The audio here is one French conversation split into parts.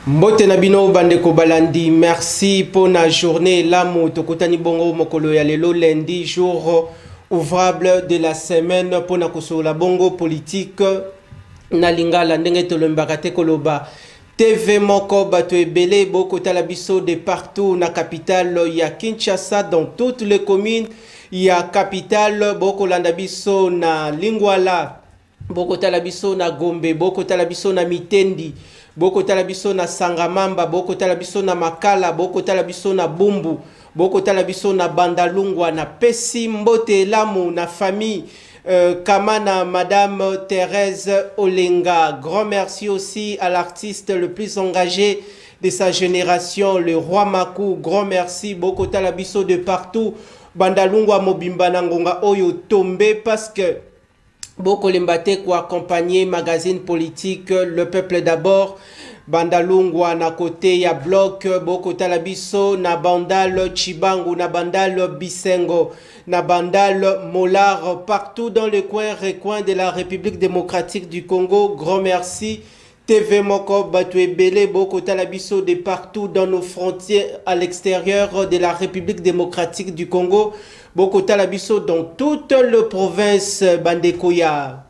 Mbote na bino bandeko balandi, merci pour la journée lamu tokutani bongo mokolo ya lelo lundi, jour ouvrable de la semaine pour na kosola bongo politique na lingala ndenge tolombaka te koloba TV moko bato ebele boko tala biso de partout na capitale ya Kinshasa, dans toutes les communes ya capitale boko landa biso na Lingwala, boko tala biso na Gombe, boko tala biso na Mitendi, boko tala biso na Sangamamba, boko tala biso na Makala, boko tala biso na Bumbu, boko tala biso na Bandalungwa, na Pesi mbote lamu na famille Kamana, Madame Thérèse Olenga. Grand merci aussi à l'artiste le plus engagé de sa génération, le roi Makou. Grand merci, boko tala biso de partout. Bandalungwa mobimba nangonga oyo tombé parce que Boko Lembate ko accompagner magazine politique Le Peuple d'abord. Bandalungwa na côté ya bloc Boko Talabiso na Bandal Chibangu, na Bandal Bisengo, na Bandal Molar, partout dans les recoins de la République démocratique du Congo. Grand merci. TV Moko Batoué Belé Boko Talabiso de partout dans nos frontières à l'extérieur de la République démocratique du Congo. Boko Talabiso dans toute la province Bandekoya,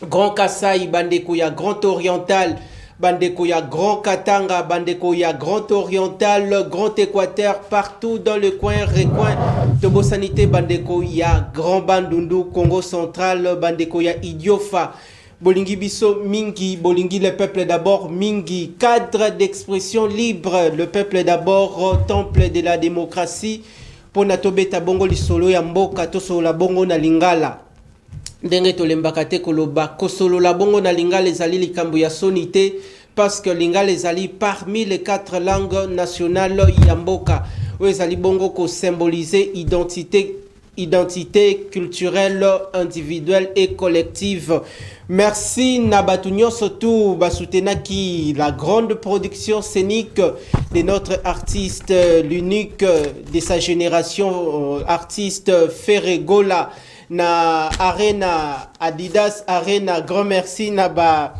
Grand Kasaï, Bandekoya, Grand Oriental, Bandekoya, Grand Katanga, Bandekoya, Grand Oriental, Grand Équateur, partout dans le recoin de Bosanité, Bandekoya, Grand Bandundu, Congo central, Bandekoya, Idiofa, Bolingi Biso, Mingi, Bolingi, le peuple d'abord, Mingi, cadre d'expression libre, le peuple d'abord, temple de la démocratie. Pona tobeta bongo lisolo ya mboka tosolo la bongo na lingala ndenge tolembaka te koloba kosolo la bongo na lingala ezali likambo ya sonité parce que lingala ezali parmi les 4 langues nationales ya mboka oyo ezali bongo ko symboliser identité culturelle, individuelle et collective. Merci Nabatunyo surtout Basutenaki, la grande production scénique de notre artiste, l'unique de sa génération, artiste Ferregola na Arena Adidas Arena. Grand merci Naba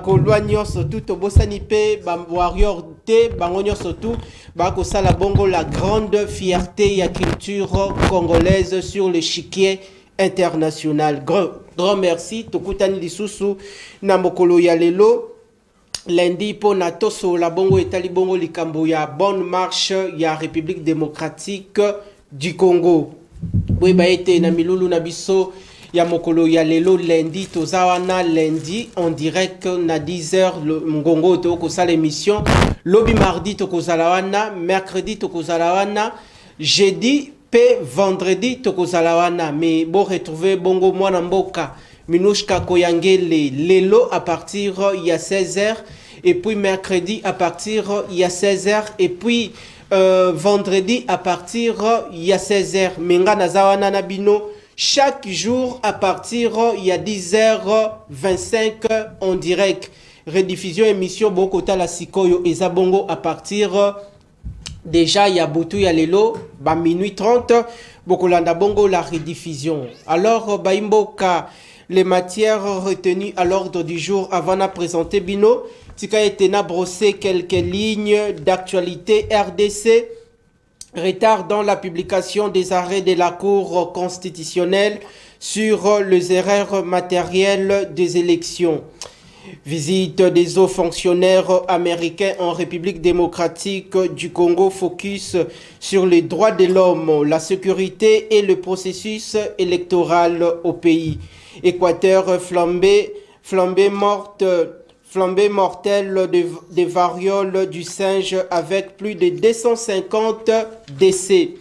Gaulois surtout Tobosanipe, Warrior T, Bangonyo surtout, Bako Sala Bongo, la grande fierté et la culture congolaise sur l'échiquier international. Grand merci. Tokutani Lisusu, Namokolo Yalelo, lundi po na toso la bongo etali bongo likambo ya bonne marche ya République démocratique du Congo. Oui, ba ete na milulu na biso ya mokolo ya lelo lundi tozawana lundi en direct na 10h ngongo to ko sala émission lobi mardi to ko wana mercredi to ko wana jeudi pe vendredi to ko wana mais bon retrouver bongo mwana mboka Minushka Koyangele lelo à partir il y a 16h et puis mercredi à partir il y a 16h et puis vendredi à partir il y a 16h menga nazawana nabino chaque jour à partir il y a 10h25 en direct. Rediffusion émission Bokota la Sikoyo et Zabongo à partir déjà il y a Boutou il y a Lelo, ba minuit 30 Bokolanda Bongo la rediffusion. Alors Baimboka les matières retenues à l'ordre du jour avant de présenter Bino, Tika Etena brossé quelques lignes d'actualité RDC. Retard dans la publication des arrêts de la Cour constitutionnelle sur les erreurs matérielles des élections. Visite des hauts fonctionnaires américains en République démocratique du Congo, focus sur les droits de l'homme, la sécurité et le processus électoral au pays. Équateur flambée mortelle des varioles du singe avec plus de 250 décès.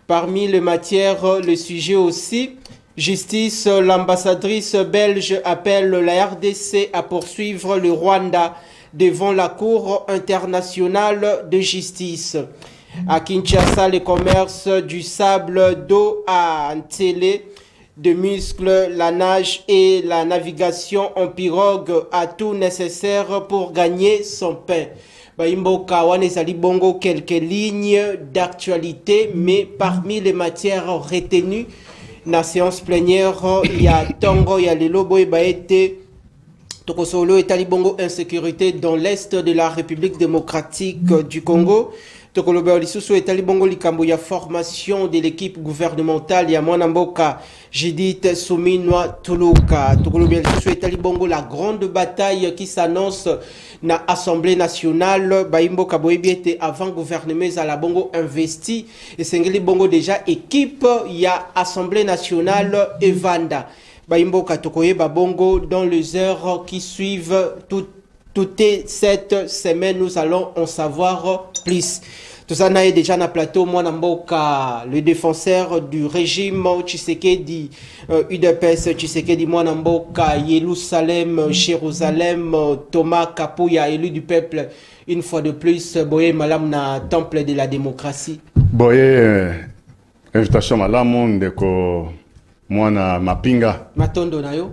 Parmi les matières, le sujet aussi, justice, l'ambassadrice belge appelle la RDC à poursuivre le Rwanda devant la Cour internationale de justice. À Kinshasa, le commerce du sable d'eau à Ntélé, de muscles, la nage et la navigation en pirogue à tout nécessaire pour gagner son pain. Baimboka Wanezali Bongo, quelques lignes d'actualité, mais parmi les matières retenues, la séance plénière, il y a Tongo, il y a les Lobo et Baete, Tokosolo et Talibongo insécurité dans l'est de la République démocratique du Congo. Tokolobe Olisusu et Talibongo likambo ya formation de l'équipe gouvernementale ya Mwanamboka Judith Souminwa Tuluka. Tokolobe Olisusu et Talibongo la grande bataille qui s'annonce na Assemblée nationale. Baimbo Kaboebiete avant gouvernement à la Bongo investi et Sengeli Bongo déjà équipe ya Assemblée nationale Evanda. Baimbo Katokoye Babongo dans les heures qui suivent toute cette semaine, nous allons en savoir plus. Tout ça est déjà na plateau. Mwanamboka, le défenseur du régime Tshisekedi, UDPS Tshisekedi Mwanamboka, Yerusalem, Jérusalem, Thomas Kapouya, élu du peuple, une fois de plus, Boye Malam na temple de la démocratie. Boye, invitation Malam, ndeko Mwana Mapinga. Matondo nayo.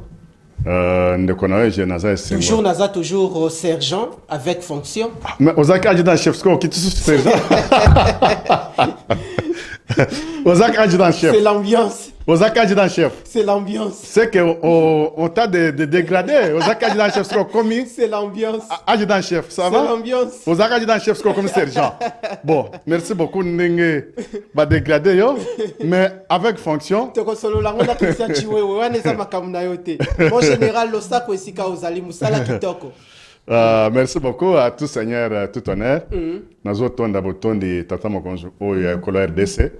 Toujours naza toujours sergent avec fonction. Mais Ozaki adjudant chef score qui toujours sergent. Ozaki adjudant chef. C'est l'ambiance. Ozaki adjudant chef. C'est l'ambiance. C'est que on t'a dégradé. Ozaki adjudant chef score commis. C'est l'ambiance. Adjudant chef, ça va? C'est l'ambiance. Ozaki adjudant chef score comme sergent. Bon, merci beaucoup Ndenge ba dégradé yo, mais avec fonction. Toko solo la ngona Christian Chiwewe wana za makamuna yote. Mon général Losako esika ozali musala kitoko. Merci beaucoup à tout seigneur, tout honneur. Nazo tonda botondi tata mokonzo oyo kolo RDC.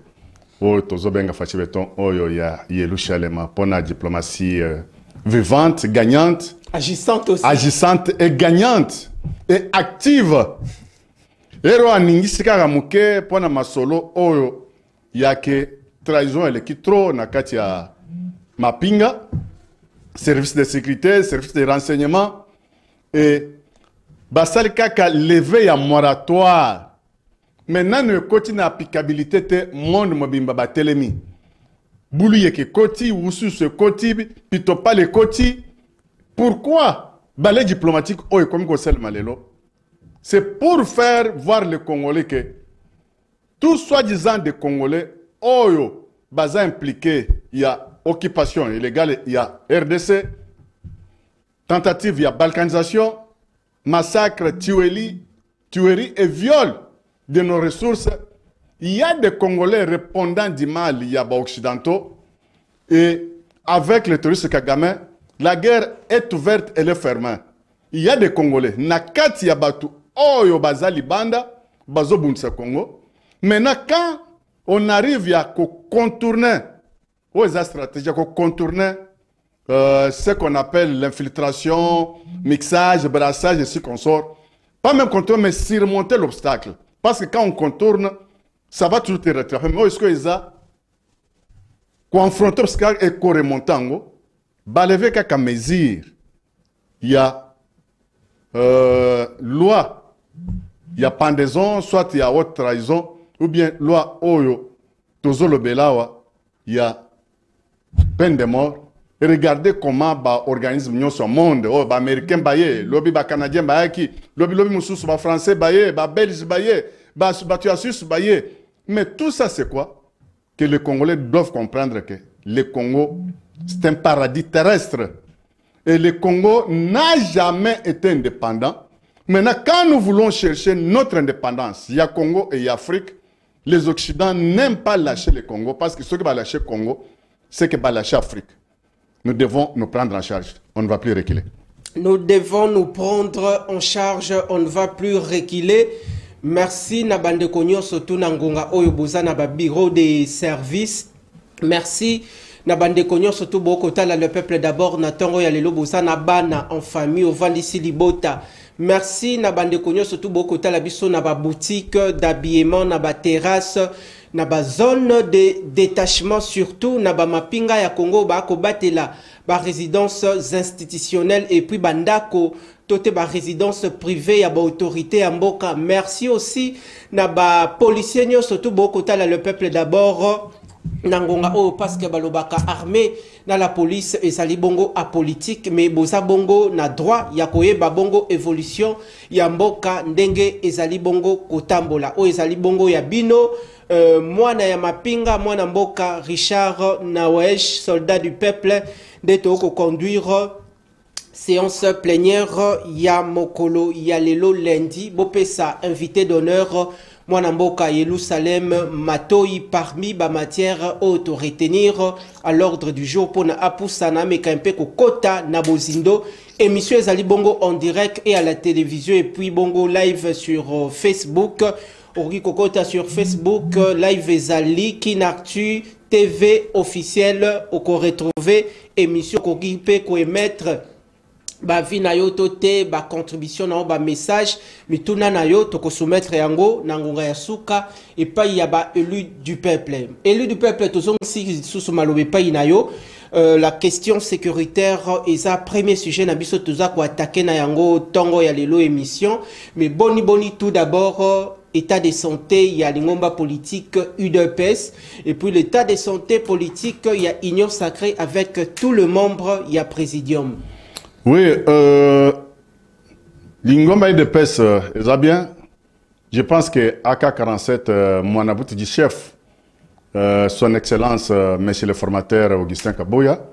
Oyo tozo benga fachi beton oyo ya Yerusalem pour la diplomatie vivante, gagnante, agissante aussi. Agissante et gagnante et active. Ero aningisi kaka muke pour na masolo oyo yake trahison ele kitro na kati ya Mapinga, service de sécurité, service de renseignement et basali kaka levé ya moratoire. Maintenant, nous continuons l'applicabilité de monde mobimba batelemi. Boulou yeke koti, wusu se koti, pito pas les koti. Pourquoi? Balai diplomatique, oh, comme Gossel Malelo. C'est pour faire voir les Congolais que tout soi-disant des Congolais, oh, baza impliqué, il y a occupation illégale, il y a RDC, tentative, il y a balkanisation, massacre, tuerie et viol de nos ressources. Il y a des Congolais répondant du mal, il y a des occidentaux. Et avec le terroriste Kagame, la guerre est ouverte et elle est fermée. Il y a des Congolais. Nakati ya batu oyo bazali banda, bazo bunsa Congo. Maintenant, quand on arrive à contourner, aux stratégies, à contourner ce qu'on appelle l'infiltration, mixage, brassage et ce qu'on sort, pas même contourner, mais surmonter l'obstacle. Parce que quand on contourne, ça va toujours te rattraper. Mais est-ce que ça confronter l'obstacle et remonter en haut, balever quelques mesures. Il y a loi, il y a pendaison, soit il y a haute trahison, ou bien loi Oyo, Tozolo Belawa, il y a peine de mort. Et regardez comment ba organisme nous au monde, oh ba américain baye, lobby ba canadien baye qui, lobby mususu ba français baye, ba belge baye, ba suisse baye. Mais tout ça c'est quoi? Que les Congolais doivent comprendre que le Congo c'est un paradis terrestre. Et le Congo n'a jamais été indépendant. Maintenant, quand nous voulons chercher notre indépendance, il y a Congo et il y a Afrique, les Occidentaux n'aiment pas lâcher le Congo parce que ce qui va lâcher le Congo, c'est que va lâcher l'Afrique. Nous devons nous prendre en charge. On ne va plus reculer. Nous devons nous prendre en charge. On ne va plus reculer. Merci Nabande Konyo surtout Nangonga Oyobuza Naba bureau des services. Merci Nabande Konyo surtout Bokotala le peuple d'abord Natongo Yalelo Buza Nabana en famille au Vandisi Libota. Merci Nabande Konyo surtout Bokotala biso Naba boutique d'habillement Naba terrasse. Naba zone de détachement surtout Naba Mapinga ya Congo ba kobatela ba résidences institutionnelles et puis bandako tote ba résidence privée ya ba autorité ya mboka. Merci aussi Naba policiers nyo surtout bokotala le peuple d'abord Nangonga o parce que balobaka armée na la police et sali bongo apolitique mais boza bongo na droit ya koyeba bongo évolution ya mboka ndenge ezali bongo kotambola o ezali bongo ya bino. Mwana ya Mapinga, mwana mboka Richard Nawesh, soldat du peuple, d'être conduire séance plénière ya mokolo ya lelo lundi bopesa invité d'honneur Mwanamboka Yerusalem Matoi parmi ba matière auto retenir à l'ordre du jour pour na apusana mekampe ko kota na bozindo émission ezali bongo en direct et à la télévision et puis bongo live sur Facebook Ori kokota sur Facebook live ezali Kinartu TV officiel au ko retrouver émission ko gipe ko émettre ba vi na yo tote ba contribution na ba message mituna na yo toko soumettre yango na ngonga ya suka et pa ya ba élu du peuple tozong si sous malobe pa na yo la question sécuritaire eza premier sujet na biso toza ko attaquer na yango tongo ya lelo émission mais boni tout d'abord état de santé, il y a l'ingomba politique UDPS et puis l'état de santé politique, il y a union sacrée avec tout le membre, il y a présidium. Oui, l'ingomba UDPS, ça bien. Je pense que AK47, mon abouti du chef, son excellence, monsieur le formateur Augustin Kaboya,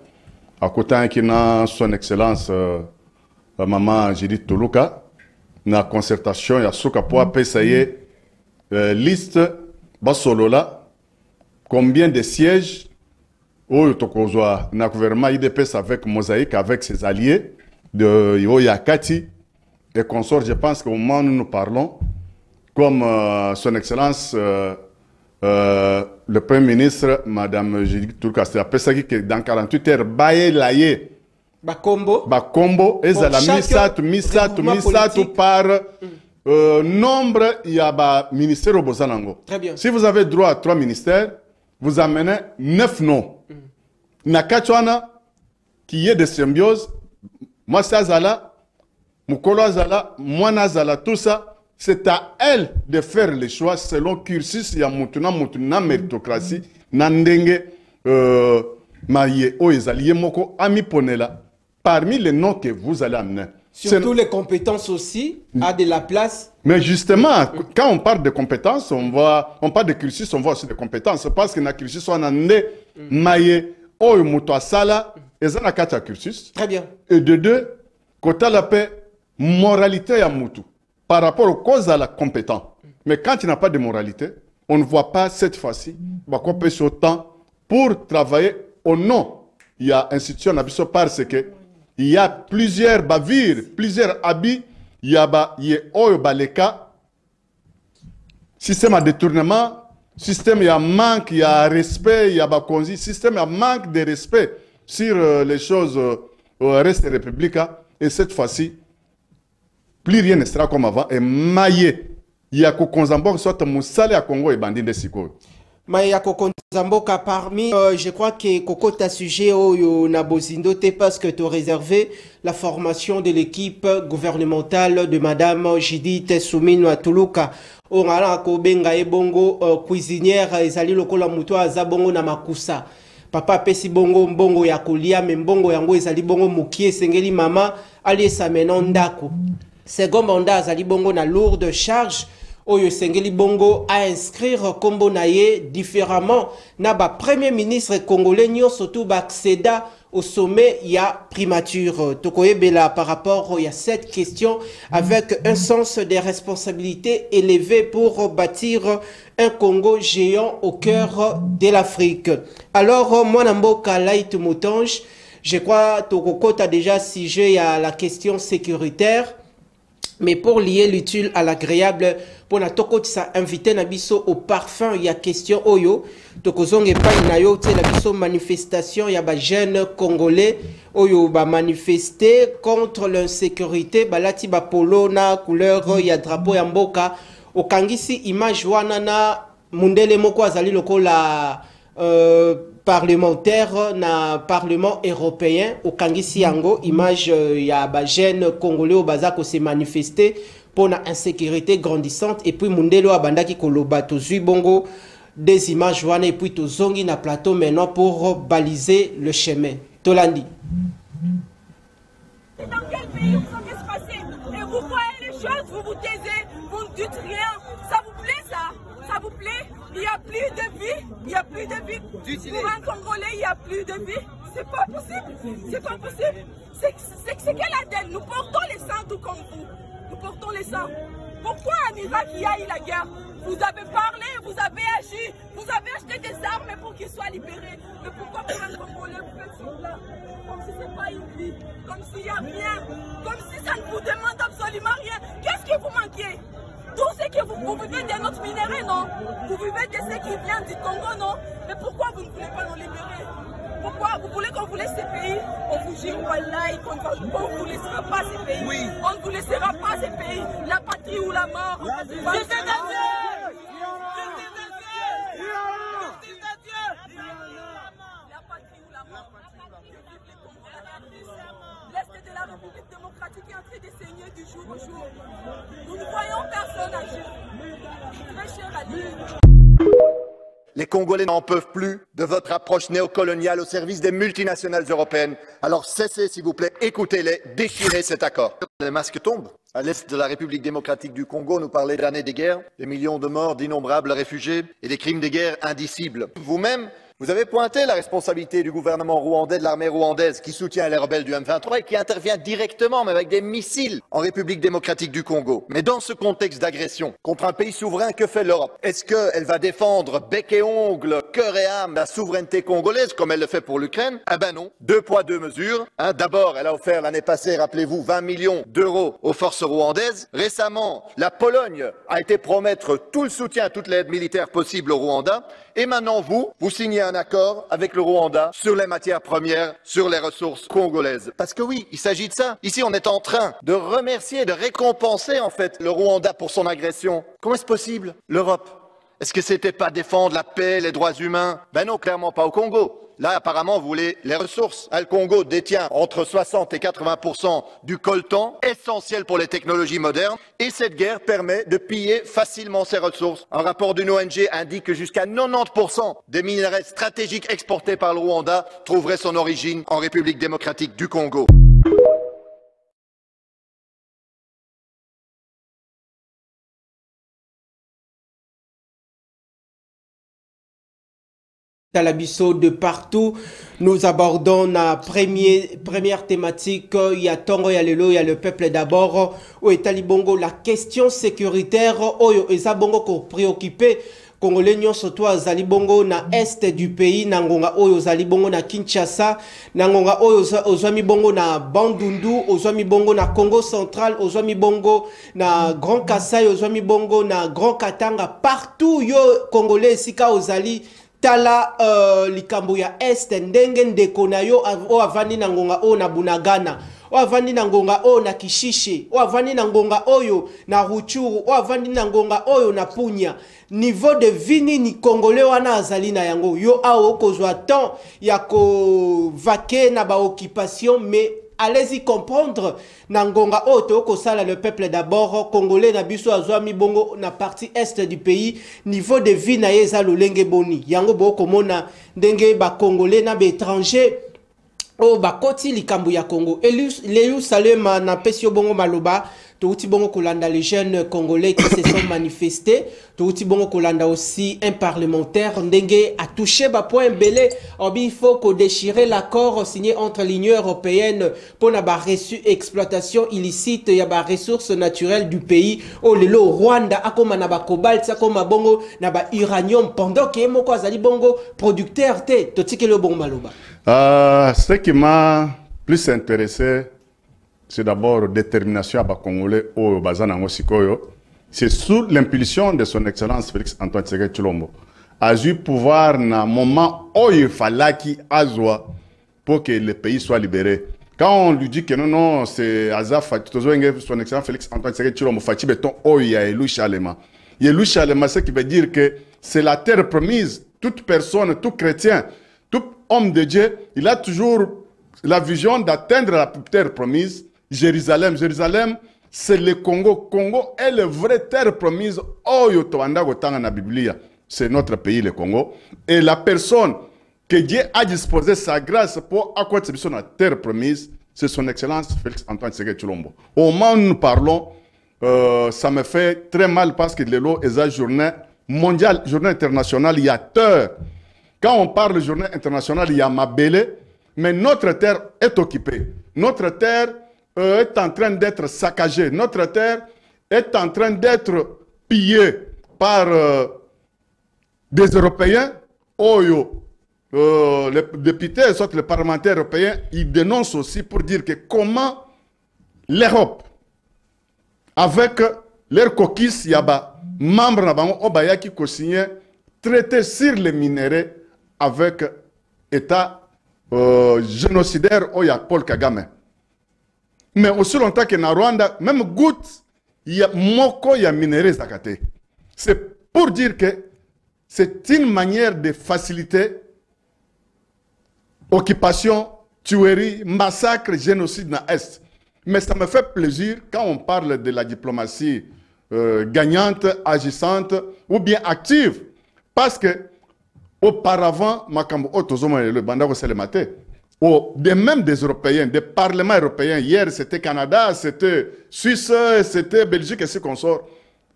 à côté qui n'a son excellence, maman Judith Toluka, na concertation, il y a souka pour payer liste basolola combien de sièges au tokozwa na gouvernement IDPS avec Mosaïque avec ses alliés de Yoyakati et consorts. Je pense qu'au moment où nous parlons comme son excellence le premier ministre madame Judith Toluka a pensé que dans 48 heures baye laye Bakombo et la misatu par nombre, il y a un ministère au Bozanango. Très bien. Si vous avez droit à 3 ministères, vous amenez 9 noms. Nakachwana, qui est de symbiose, moi Zala, Mukolo Zala, Mwana Zala, tout ça, c'est à elle de faire les choix selon cursus, il y a Mutuna, méritocratie, Nandenge, Maye, Oezali, Moko, Ami Ponela, parmi les noms que vous allez amener. Surtout les compétences aussi, a de la place. Mais justement, quand on parle de compétences, on parle de cursus, on voit aussi des compétences. Parce que dans le cursus, on a né, maye, oyo muto sala, et ça n'a qu'à cursus. Très bien. Et de deux, quand on a la paix, moralité à mutu, par rapport aux causes à la compétence. Mais quand il n'y a pas de moralité, on ne voit pas cette fois-ci, qu'on peut sur temps pour travailler au nom. Il y a institution parce que il y a plusieurs bavires, plusieurs habits. Il y a baleka, système à détournement, système il y a manque, il y a respect, il y a bakonzi, système il y a manque de respect sur les choses au reste de la République. Et cette fois-ci, plus rien ne sera comme avant. Et maillé, il y a Kokonzambo, soit Moussale à Congo et Bandine de Siko. Maya Kokonzamboka parmi, je crois que Koko ta sujet au Nabozindo parce que tu as réservé la formation de l'équipe gouvernementale de Madame Judith Soumino Toluka. On a ko benga ebongo cuisinière ezali lokola muto azabongo na makusa. Papa pesi bongo mbongo ya kolia me mbongo yango ezali bongo mukie sengeli mama ali sa menondako. Second mandat azali bongo na lourde charge. Oyo sengeli bongo à inscrire kombo naye différemment na ba premier ministre congolais surtout ba accéder au sommet il y a primature tokoyebela par rapport à cette question avec un sens des responsabilités élevé pour bâtir un Congo géant au cœur de l'Afrique. Alors Mwanamboka Light Moutonge, je crois Tokoko a déjà sujet à la question sécuritaire. Mais pour lier l'utile à l'agréable, pour na toko tisa invité Nabiso au parfum, il y a question oyo. Toko zonge pa inayo te Nabiso manifestation, il y a ba jeunes congolais oyo ba manifester contre l'insécurité, ba lati ba polo na couleur il y a drapeau ya mboka. Okangisi image wana na mundele moko azali lokola parlementaire na parlement européen au Kangisi Yango image ya ba jeune congolais au bazako se manifester pour la insécurité grandissante et puis mundelo abandaki koloba tozui bongo des images wana et puis tozongi na plateau maintenant pour baliser le chemin. Tolandi. Dans quel pays vous allez se passer? Et vous voyez les choses, vous vous taisez, vous ne dites rien. Ça vous plaît ça? Ça vous plaît? Il n'y a plus de vie, il n'y a plus de vie. Pour un Congolais, il n'y a plus de vie. C'est pas possible. C'est pas possible. C'est quel ADN? Nous portons les sangs tout comme vous. Nous portons les sangs. Pourquoi en Irak il y a eu la guerre? Vous avez parlé, vous avez agi, vous avez acheté des armes pour qu'ils soient libérés. Mais pourquoi pour un Congolais vous faites cela? Comme si c'est pas une vie, comme s'il n'y a rien, comme si ça ne vous demande absolument rien. Qu'est-ce que vous manquez? Tout ce que vous vivez de notre minerai, non? Vous vivez de ce qui vient du Congo, non? Mais pourquoi vous ne voulez pas nous libérer? Pourquoi vous voulez qu'on vous laisse ces pays? On vous jure, wallahi, qu'on ne vous laissera pas ces pays. Oui. On ne vous laissera pas ces pays. La patrie ou la mort. La patrie ou la mort. L'Est de la République démocratique est en train de saigner du jour au jour. Nous ne voyons personne agir. Très cher allié. Les Congolais n'en peuvent plus de votre approche néocoloniale au service des multinationales européennes. Alors cessez, s'il vous plaît, écoutez-les, déchirez cet accord. Les masques tombent. À l'est de la République démocratique du Congo, nous parlez d'années de guerre, des millions de morts, d'innombrables réfugiés et des crimes de guerre indicibles. Vous-même, vous avez pointé la responsabilité du gouvernement rwandais, de l'armée rwandaise qui soutient les rebelles du M23 et qui intervient directement, mais avec des missiles, en République démocratique du Congo. Mais dans ce contexte d'agression contre un pays souverain, que fait l'Europe? Est-ce qu'elle va défendre bec et ongle, cœur et âme la souveraineté congolaise comme elle le fait pour l'Ukraine? Eh ben non. 2 poids, 2 mesures. D'abord, elle a offert l'année passée, rappelez-vous, 20 millions d'euros aux forces rwandaises. Récemment, la Pologne a été promettre tout le soutien, toute l'aide militaire possible au Rwanda. Et maintenant, vous signez un accord avec le Rwanda sur les matières premières, sur les ressources congolaises. Parce que oui, il s'agit de ça. Ici, on est en train de remercier, de récompenser en fait le Rwanda pour son agression. Comment est-ce possible? L'Europe, est-ce que c'était pas défendre la paix, les droits humains? Ben non, clairement pas au Congo. Là, apparemment, vous voulez les ressources. Le Congo détient entre 60 et 80% du coltan, essentiel pour les technologies modernes. Et cette guerre permet de piller facilement ces ressources. Un rapport d'une ONG indique que jusqu'à 90% des minerais stratégiques exportés par le Rwanda trouveraient son origine en République démocratique du Congo. Talabiso de partout. Nous abordons la première thématique. Il y a Tongo, il y a Lelo, il y a le peuple d'abord. Au Talibongo, la question sécuritaire. Oyo Ezabongo ko préoccupé. Congolais surtout à Zalibongo na est du pays, nangonga oyo Zalibongo na Kinshasa, nangonga oyo ozwami bongo na Bandundu, ozwami bongo na Congo central, ozwami bongo na Grand Kassai, ozwami bongo na Grand Katanga, partout yo Congolais sika ozali tala likambo ya est ndenge ndeko na yo o avandi na ngonga o na Bunagana, o avandi na ngonga o na Kishishe, o avandi na ngonga oyo na Ruchuru, o avandi na ngonga oyo na Punya. Niveau de vini ni Congolais wana azali na yango yo awo kozwa temps ya ko vaquer na ba occupation, mais allez-y comprendre na ngonga oto ko sala le peuple d'abord Congolais na biso azwami bongo na partie est du pays, niveau de vie na yeza lolenge boni yango boko mona ndenge ba Congolais na ba étranger o ba koti likambo ya Congo. Eliu Salema na pesio bongo maloba touti bongo kolanda les jeunes Congolais qui se sont manifestés, touti bongo kolanda aussi un parlementaire ndenge a touché ba point belé. Il faut qu'on déchirer l'accord signé entre l'Union européenne pour na ba reçu exploitation illicite ya ba ressources naturelles du pays. O lelo Rwanda akoma na ba cobalt akoma bongo na ba uranium pendant que moko azali bongo producteur te totiki le bongo maloba. Ce qui m'a plus intéressé, c'est d'abord la détermination à Congolais au Bazanango Sikoyo. C'est sous l'impulsion de son Excellence Félix Antoine Tshisekedi Tshilombo. A eu pouvoir na moment où il fallait qu'il azwa pour que le pays soit libéré. Quand on lui dit que non, c'est Azaf, son Excellence Félix Antoine Tshisekedi Tshilombo, Fati Beton, oh, il y a Elou Chalema. Elou Chalema, ce qui veut dire que c'est la terre promise. Toute personne, tout chrétien, tout homme de Dieu, il a toujours la vision d'atteindre la terre promise. Jérusalem, c'est le Congo. Congo est la vraie terre promise. C'est notre pays, le Congo. Et la personne que Dieu a disposé sa grâce pour accomplir la terre promise, c'est son Excellence Félix Antoine Tshisekedi Tshilombo. Au moment où nous parlons, ça me fait très mal parce que Lelo est la journée mondiale, journée internationale, il y a tort. Quand on parle de journée internationale, il y a Mabele. Mais notre terre est occupée. Notre terre est en train d'être saccagée. Notre terre est en train d'être pillée par des Européens. Les députés, soit les parlementaires européens, ils dénoncent aussi pour dire que comment l'Europe, avec leurs coquilles, il y a membres qui ont signé traité sur les minéraux avec l'État génocidaire Paul Kagame. Mais aussi longtemps que dans Rwanda, même goutte, il y a moko, il y a minéraux zakate. C'est pour dire que c'est une manière de faciliter occupation, tuerie, massacre, génocide dans l'Est. Mais ça me fait plaisir quand on parle de la diplomatie gagnante, agissante ou bien active. Parce que auparavant, même des Européens, des parlements européens, hier c'était Canada, c'était Suisse, c'était Belgique et ce qu'on sort,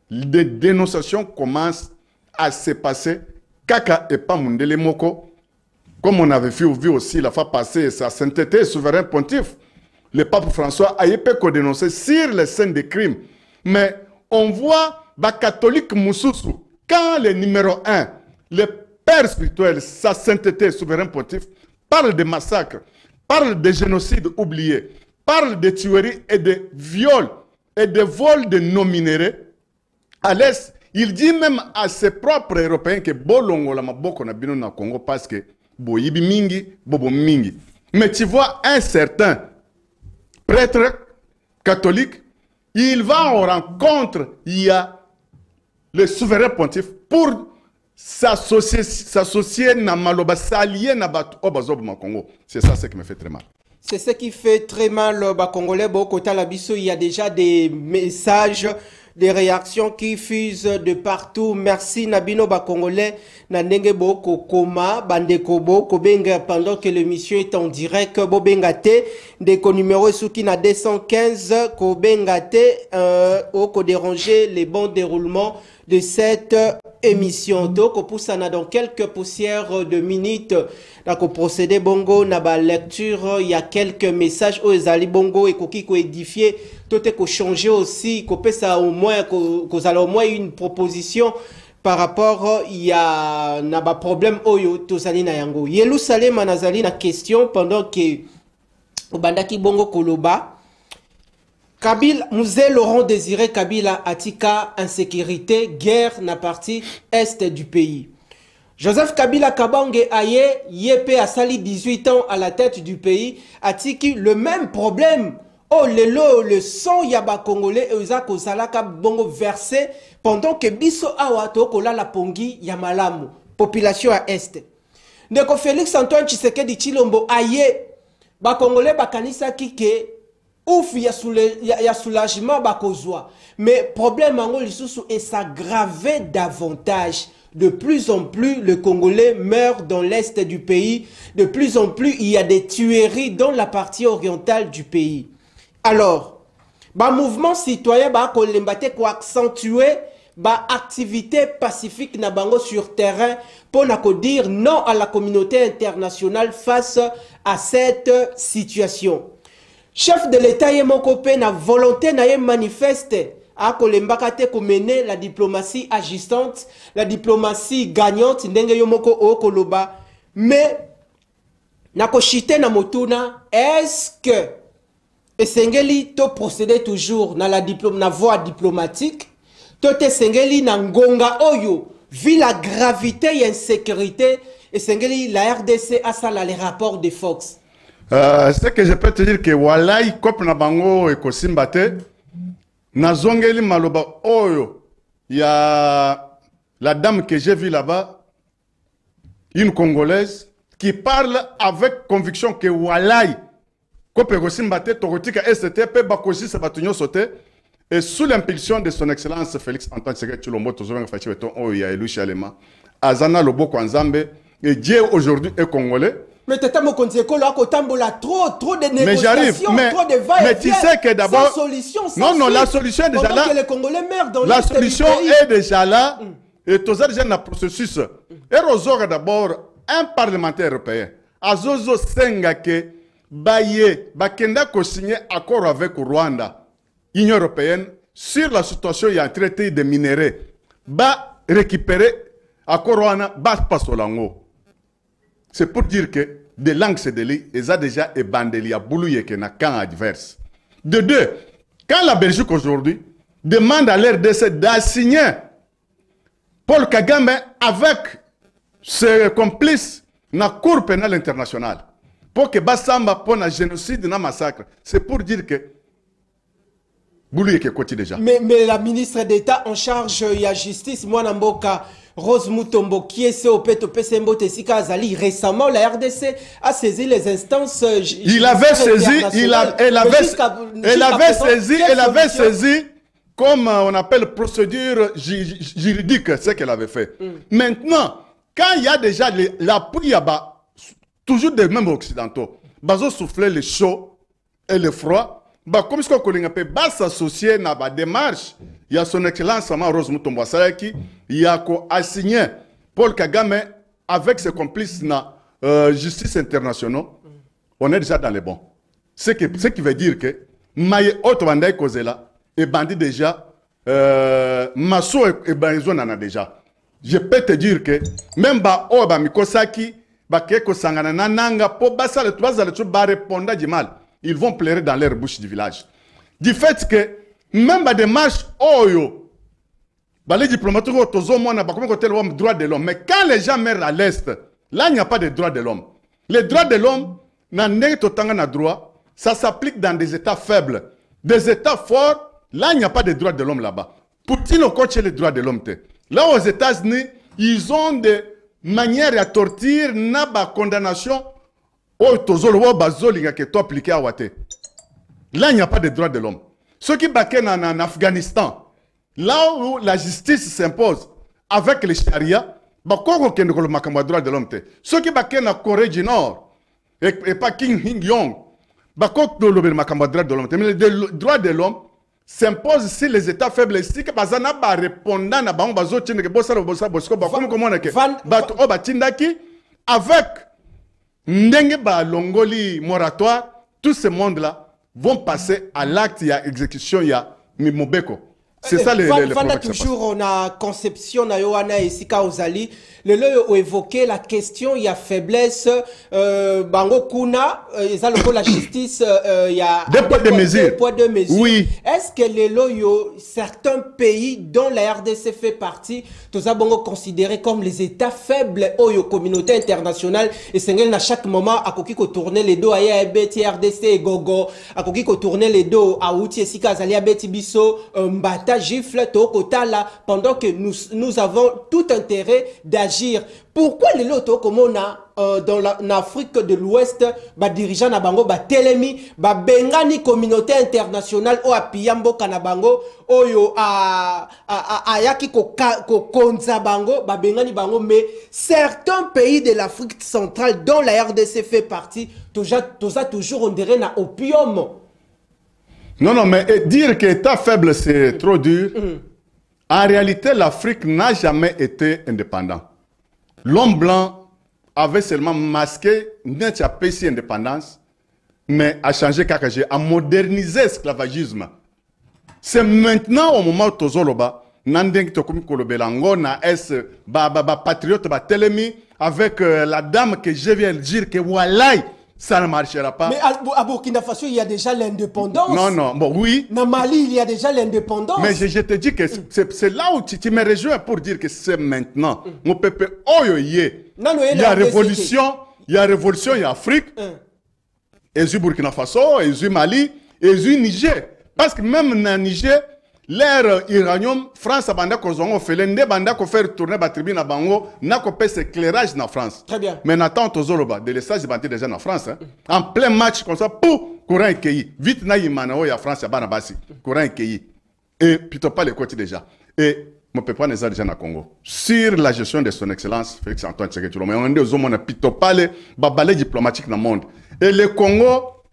des dénonciations commencent à se passer. Kaka et pas Mundele Moko. Comme on avait vu aussi la fois passée, sa sainteté, souverain pontife, le pape François a pu dénoncer sur les scènes de crimes. Mais on voit les catholiques Moussoussou, quand le numéro 1, le père spirituel, sa sainteté, souverain pontife, parle de massacres, parle de génocides oubliés, parle de tueries et de viols et de vols de non-minéraux, à l'Est, il dit même à ses propres Européens que Bolongo la maboko na bino na Congo parce que boyibi mingi, bobo mingi. Mais tu vois un certain prêtre catholique, il va en rencontre, il y a le souverain pontife pour s'associer na maloba, s'allier na obazob ma Congo. C'est ça ce qui me fait très mal. C'est ce qui fait très mal au Congolais. Il y a déjà des messages, des réactions qui fusent de partout. Merci Nabino Congolais. Nandenge Boko Koma, Bandekobo, Kobenga, pendant que l'émission est en direct. Bobengate, des numéros qui na 215, Kobengate, au déranger les bons déroulements de cette émission. Donc, on pousse dans quelques poussières de minutes. Donc, procédé bongo, na ba lecture, il y a quelques messages aux Ali bongo et qui ko édifier, tout est ko changer aussi, ko peut ça au moins, ko au moins une proposition par rapport il y a na ba problème oyo tozali na yango. Yelou Salé manazali na question pendant que obandaki bongo koloba. Kabila, Mouze Laurent Désiré Kabila Atika, insécurité, guerre na partie est du pays. Joseph Kabila Kabange Aye, Yepé a sali 18 ans à la tête du pays, Atiki le même problème. Oh le son yaba congolais eza kozalaka bongo versé pendant que biso awato kola la pongi yamalamu, population à est. Ndeko Félix Antoine Tshisekedi Tshilombo Aye, ba congolais bakanisa kike ouf, il y a soulagement bakozwa. Mais problème en lisusu est s'aggraver davantage. De plus en plus, le Congolais meurt dans l'est du pays. De plus en plus, il y a des tueries dans la partie orientale du pays. Alors, mouvement citoyen ko accentuer activité pacifique na bango sur terrain pour dire non à la communauté internationale face à cette situation. Chef de l'État Yemokopé na volonté na manifeste à Kolembakate mener la diplomatie agissante, la diplomatie gagnante ndenge yomoko okoloba, mais na koshite na motuna, est-ce que esengeli to procéder toujours na la voie diplomatique, to te sengeli na ngonga oyo vu la gravité et insécurité esengeli la RDC a ça les rapports de Fox. Ce que je peux te dire que Walai Kop na bango et Kosimbate, na zongeli maloba oyo, il y a la dame que j'ai vue là-bas, une Congolaise, qui parle avec conviction que Walai Kop et Kosimbate, Torotika STP, Bakosi Sabatunyo Sote, et sous l'impulsion de son excellence Félix Antoine Tshisekedi Tshilombo, Tozonga Fachiweton Oyo Yaelu Chalema, Azana Loboko Nzambe, et Dieu aujourd'hui est Congolais. Mais tata Mokonzeko là kotambola trop de négociations, trop de va-et-vient. Mais tu sais que d'abord solution. Non, la solution est déjà là. Que les Congolais meurent dans la solution est déjà là. Et tous les gens dans le processus. Et Rozora d'abord un parlementaire européen. azozo senga ke baye bakenda ko signer accord avec Rwanda, Union européenne, sur la situation il y a un traité de minerais. Ba récupérer accord Rwanda ba pasolango. C'est pour dire que des langues c'est délit et ça déjà est bandeli à boulouye que na camp adverse. De deux, quand la Belgique aujourd'hui demande à l'RDC d'assigner Paul Kagame avec ses complices na Cour pénale internationale pour que Bassamba pour un génocide na massacre, c'est pour dire que boulouye que côté déjà. Mais la ministre d'État en charge de la justice, moi Namboka Rose Mutombo, qui est au PSMBO Tessika Azali, récemment la RDC a saisi les instances. Elle avait saisi comme on appelle procédure juridique, ce qu'elle avait fait. Maintenant, quand il y a déjà l'appui, toujours des mêmes occidentaux, bazo souffler le chaud et le froid, comme ce qu'on peut s'associer à la démarche, il y a son excellence Rose Mutombo Salaki, il y a assigné Paul Kagame avec ses complices dans la justice internationale. On est déjà dans les bons. Ce qui veut dire que Maye Otwandai Kozela et bandit déjà, Masso et Banzo en a déjà. Je peux te dire que même Oba Mikosaki, Bakeko Sangana Nanga, pour Bassa le 3 ba répondre du mal. Ils vont pleurer dans leur bouche du village. Du fait que même la démarche Oyo, les diplomates ont le droit de l'homme. Mais quand les gens meurent à l'Est, là il n'y a pas de droit de l'homme. Les droits de l'homme, droit, ça s'applique dans des États faibles. Des États forts, là il n'y a pas de droits de l'homme là-bas. Poutine au coach les droits de l'homme. Là aux États-Unis, ils ont des manières à torture, n'a condamnation. Là, il n'y a pas de droits de l'homme. Ceux qui baquent en Afghanistan, là où la justice s'impose avec les charia, droit de l'homme. Ceux qui baquent en Corée du Nord, et pas Kim Il-jong, droit de l'homme. Mais le droit de l'homme s'impose si les États faibles, si que bazana ba répondant à bazo tine que bossa avec Ndenge ba longoli moratoire, tout ce monde-là vont passer à l'acte, il y a exécution, il y a Mimobeko. C'est ça les toujours on a conception na yoana et sika ozali le lo évoqué la question il y a faiblesse bango kuna la justice il y a deux poids deux mesures. Oui. Est-ce que les loyo certains pays dont la RDC fait partie tous a bango considérés comme les états faibles oyo communauté internationale et sengel na chaque moment a koki ko tourner les dos à beti RDC et gogo a koki ko tourner les dos à outi sika azali a beti biso mbata gifle tokotala pendant que nous avons tout intérêt d'agir. Pourquoi les lotos comme on a dans l'Afrique de l'Ouest, dirigeant na bango telemi bengani communauté internationale o apiyambo kanabango oyo ayaki ko konza bango bengani bango, mais certains pays de l'Afrique centrale dont la RDC fait partie toujours on dirait na opium. Non, mais dire que l'État faible, c'est trop dur. En réalité, l'Afrique n'a jamais été indépendante. L'homme blanc avait seulement masqué notre pays indépendance, mais a changé KKG, a modernisé l'esclavagisme. C'est maintenant au moment où Tozoloba, Nandeng Tokomi Kolobelango, na S, patriote, telemi, avec la dame que je viens de dire que Walai, ça ne marchera pas. Mais à Burkina Faso, il y a déjà l'indépendance. Non, bon, oui. Dans Mali, il y a déjà l'indépendance. Mais je te dis que c'est là où tu me rejoins pour dire que c'est maintenant. Mon peuple, il y a révolution, il y a révolution, il y a Afrique, et il y a Burkina Faso, et il y a Mali, et il y a Niger. Parce que même dans Niger, l'ère iranienne, France a banda kozongo felende banda ko faire tourner ba tribune na bango na ko pèse éclairage na France. Très bien. Mais n'attend tozoloba de l'estage banté déjà na France hein. En plein match comme ça pour courant écueilli. Vite na yimana o ya France ya bana basi. Courant écueilli. Et plutôt pas les côtés déjà. Et mon peuple n'est déjà na Congo. Sur la gestion de son excellence Félix Antoine Tshisekedi Tshilombo, on est aux hommes plutôt pas les balais diplomatiques dans le monde. Et le Congo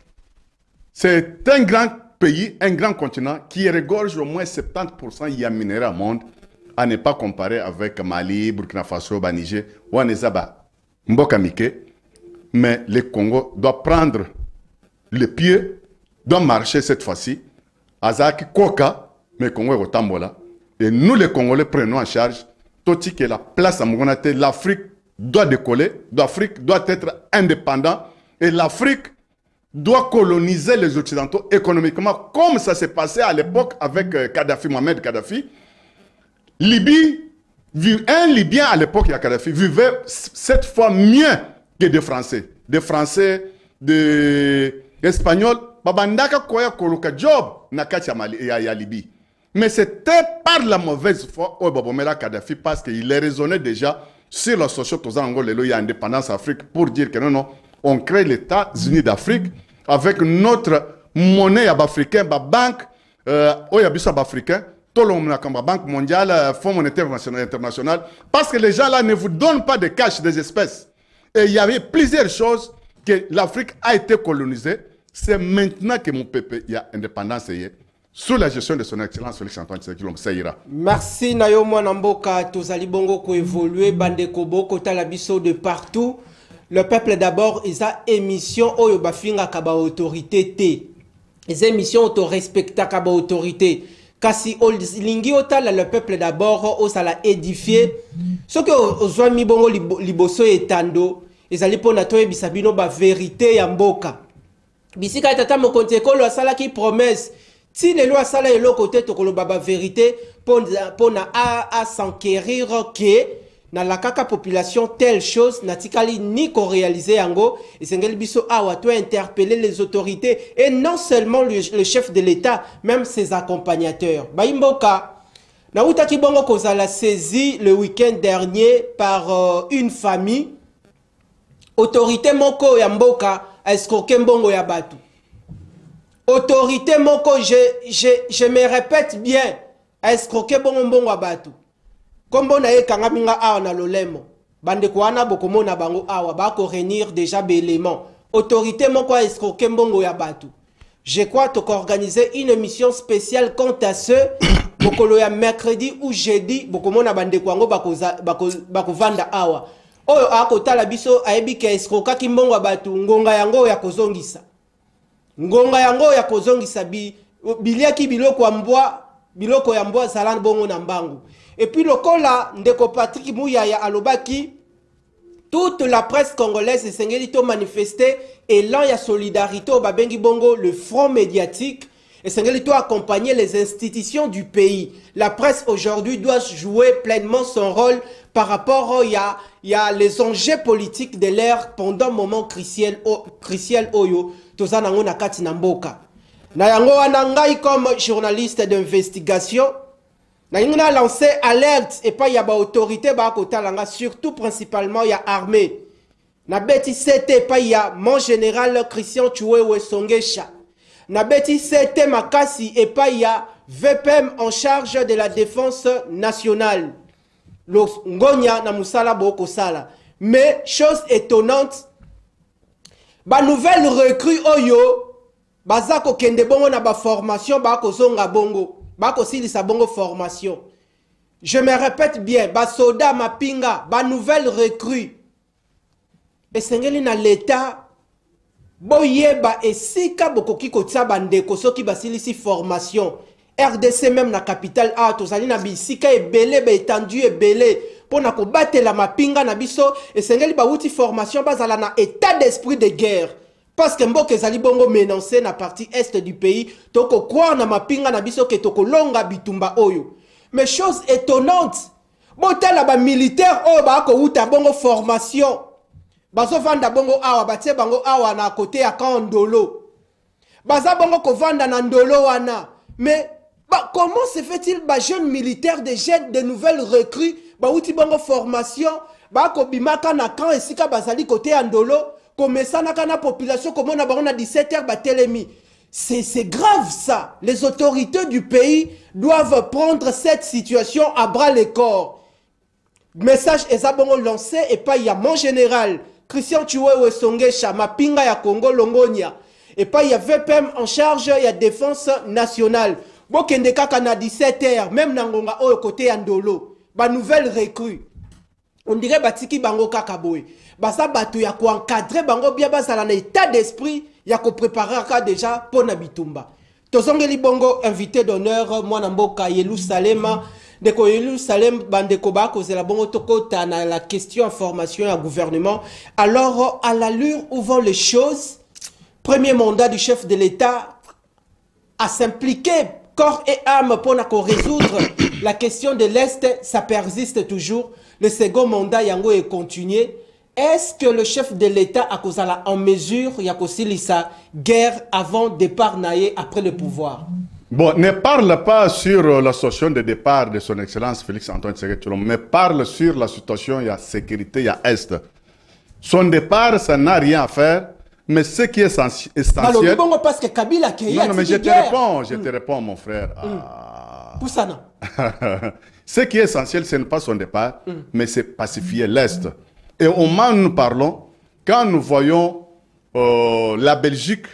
c'est un grand pays, un grand continent qui regorge au moins 70% il y a minerais au monde, à ne pas comparer avec Mali, Burkina Faso, Niger, ou Anezaba, Mboka Mike. mais le Congo doit prendre le pied, doit marcher cette fois-ci. Azaki Koka, mais Congo est au Tambola. Et nous, les Congolais, prenons en charge tout ce qui est la place à Mougonate. L'Afrique doit décoller, l'Afrique doit être indépendante et l'Afrique doit coloniser les Occidentaux économiquement, comme ça s'est passé à l'époque avec Kadhafi, Mohamed Kadhafi. Libye, un Libyen à l'époque, il y a Kadhafi, vivait 7 fois mieux que des Français. Des Français, des Espagnols. Babandaka koya koluka job na kati ya Libye. Mais c'était par la mauvaise foi au Babomela Kadhafi parce qu'il est raisonné déjà sur la société aux Angola, il y a indépendance Afrique pour dire que non, on crée les États-Unis d'Afrique avec notre monnaie africaine, la banque, africain, la Banque mondiale, Fonds monétaire international, parce que les gens là ne vous donnent pas de cash, des espèces. Et il y avait plusieurs choses que l'Afrique a été colonisée. C'est maintenant que mon peuple y a indépendance sous la gestion de son excellence Félix Antoine Tshisekedi, ça ira. Merci Nayo Mwanamboka, tozali bongo ko évoluer bande kobo kota la biso de partout. Le peuple d'abord, ils a émission oyo bafinga kaba autorité té. Les émissions auto respecta kaba autorité. Kasi lingi otala le peuple d'abord o sala édifier. Ce que ozwa mi bongo liboso etando, ezali pona to ebisabino ba vérité ya mboka. Bisika tata mo kontekolo asala ki promesse. Si les lois sala et le côté tokolo baba vérité pour à s'enquérir que na la kaka population telle chose natikali ni ko réaliser yango et sengeli biso awa to interpeller les autorités et non seulement le chef de l'État, même ses accompagnateurs. Baimboka na utaki bongo kozala saisi le week-end dernier par une famille. Autorité moko ya mboka a escroqué mbongo ya batu. Autorité moko, je me répète bien, a escroqué mbongo ya batu. Kombo na ye kangaminga awa na lolemo. Bande kwana bokomo na bango awa bako réunir déjà bélément. Autorité moko a escroqué mbongo ya batu. Je crois to organiser une émission spéciale quant à ce bokolo ya mercredi ou jeudi bokomo na bande kwango bako vanda awa. Oyo akotala biso ayebi ke escroka ki mbongo ya batu ngonga yango ya kozongisa. Ngonga yango ya kozongisa biliaki biloko ya mbwa salane bongo na mbangu. Et puis lokola ndeko Patrick Mouyaya alobaki toute la presse congolaise esengeli to manifester élan ya solidarité au babengi bongo le front médiatique esengeli to accompagner les institutions du pays. La presse aujourd'hui doit jouer pleinement son rôle par rapport au y a les enjeux politiques de l'ère pendant moment crucial oyo tozanango na kati na mboka. Na yango wana ngai comme journaliste d'investigation na a lancé alerte et pas y a ba autorité ba kotalanga surtout principalement y a armée. Na beti c'était pas y a mon général Christian Chiwewe Songesha. Na beti c'était makasi et pas y a VPM en charge de la défense nationale. Ngonya na musala boko sala. Mais chose étonnante, ba nouvelle recrue oyo bazako kende bongo na ba formation ba kozonga bongo. Bako silisa bongo formation. Je me répète bien, ba soda mapinga, ba nouvelle recrue. Et sengeli na l'État, boyeba esika bokoki kotsa bandeko soki basilisi formation. RDC même na capitale a tozali na bisika ebele ba étendu ebele pona ko batela mapinga na biso et sengeli ba wuti formation bazala na état d'esprit de guerre. Parce que mboke ezali bongo menacé na partie est du pays, toko croire na mapinga na biso ke toko longa bitumba oyo. Mais chose étonnante, botala ba militaire oyo ba ko uta bongo formation. Bazo vanda bongo awa batie bango awa na côté ya Kandolo. Baza bongo ko vanda na ndolo wana. Mais comment se fait-il ba jeunes militaires de jeunes de nouvelles recrues ba uti bongo formation ba ko bimaka na camp esika bazali côté ya ndolo? Comme ça, la population, comme on a 17h, c'est grave ça. Les autorités du pays doivent prendre cette situation à bras le corps. Message est lancé et pas il y a mon général Christian Chiwewe Songesha, Mapinga ya Congo Longonia. Et pas il y a VPM en charge, il y a défense nationale. Bokende kaka na 17h, même Nangonga au côté Andolo. Ba nouvelle recrue. on dirait batiki bango kakaboy basa batu ya ko encadrer bango bien basala na état d'esprit ya ko préparer ka déjà pour na bitumba tozongeli bongo invité d'honneur mwana mboka Yerusalema ndeko Yerusalem bandeko ba kozela bongo tokota na la question information à gouvernement. Alors à l'allure où vont les choses, premier mandat du chef de l'État à s'impliquer corps et âme pour résoudre la question de l'Est, ça persiste toujours. Le second mandat yango est continué. Est-ce que le chef de l'État a causé en mesure de sa guerre avant départ naïe après le pouvoir? Bon, ne parle pas sur la situation de départ de son Excellence Félix Antoine Tshisekedi Tshilombo, mais parle sur la situation, il y a sécurité, il y a Est. Son départ, ça n'a rien à faire, mais ce qui est essentiel... Non, parce que Kabila non, mais je te réponds, mon frère. Pour ça, non. Ce qui est essentiel, ce n'est pas son départ, mais c'est pacifier l'Est. Et au moment où nous parlons, quand nous voyons la Belgique,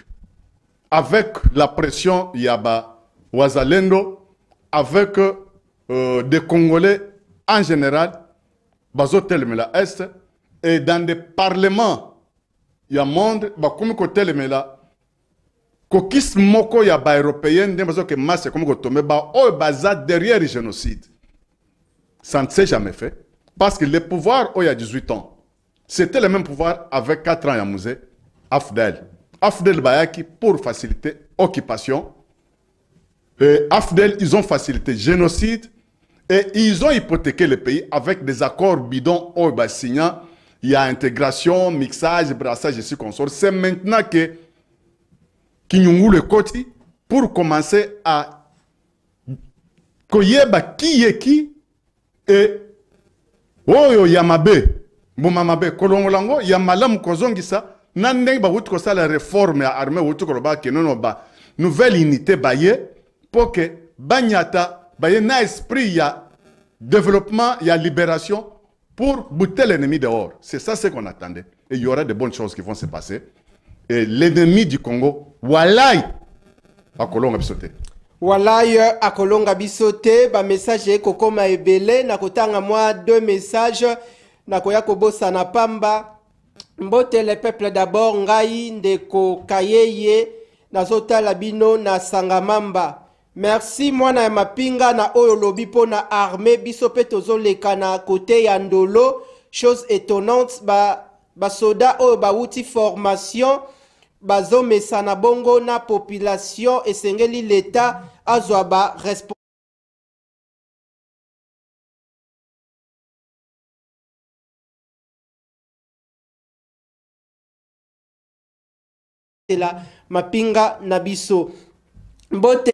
avec la pression Yaba, Ouazalendo, avec des Congolais en général, Bazotel Mela Est, et dans des parlements, il y a monde, comme côté le Mela, Kokis Moko Yaba européen, des maisons que masse comme Kotomé, baza derrière le génocide. Ça ne s'est jamais fait, parce que le pouvoir, il y a 18 ans, c'était le même pouvoir avec 4 ans à Mouzé, Afdel. Afdel Bayaki pour faciliter occupation. Et Afdel, ils ont facilité génocide et ils ont hypothéqué le pays avec des accords bidons au signant. Il y a intégration, mixage, brassage et ce qu'on sort. C'est maintenant que Kinyungu le Koti pour commencer à koyeba qui est qui et Oyo Yamabe, Boumamabe, Kolongolango, Yamalam Kozongisa. Nandeng ba wut ko sa la réforme à armée wut ko ba ke non ba nouvelle unité baye pour que banyata baye na esprit ya développement ya libération pour buter l'ennemi dehors. C'est ça ce qu'on attendait et il y aura de bonnes choses qui vont se passer et l'ennemi du Congo walai a Kolonga bisote. Walai a Kolonga bisote ba message ko koma ebele na kotanga moi 2 messages na koya ko bossa na pamba. Mbote le peuple d'abord ngai ndeko kayeye nazota labino na sangamamba. Merci mwana ya mapinga na oyo lobi po na armée biso pe tozoleka na côté ya ndolo. Chose étonnante ba soda oyo ba wuti formation bazo mesana bongo na population esengeli l'état azwa ba responsable la mapinga nabiso mbote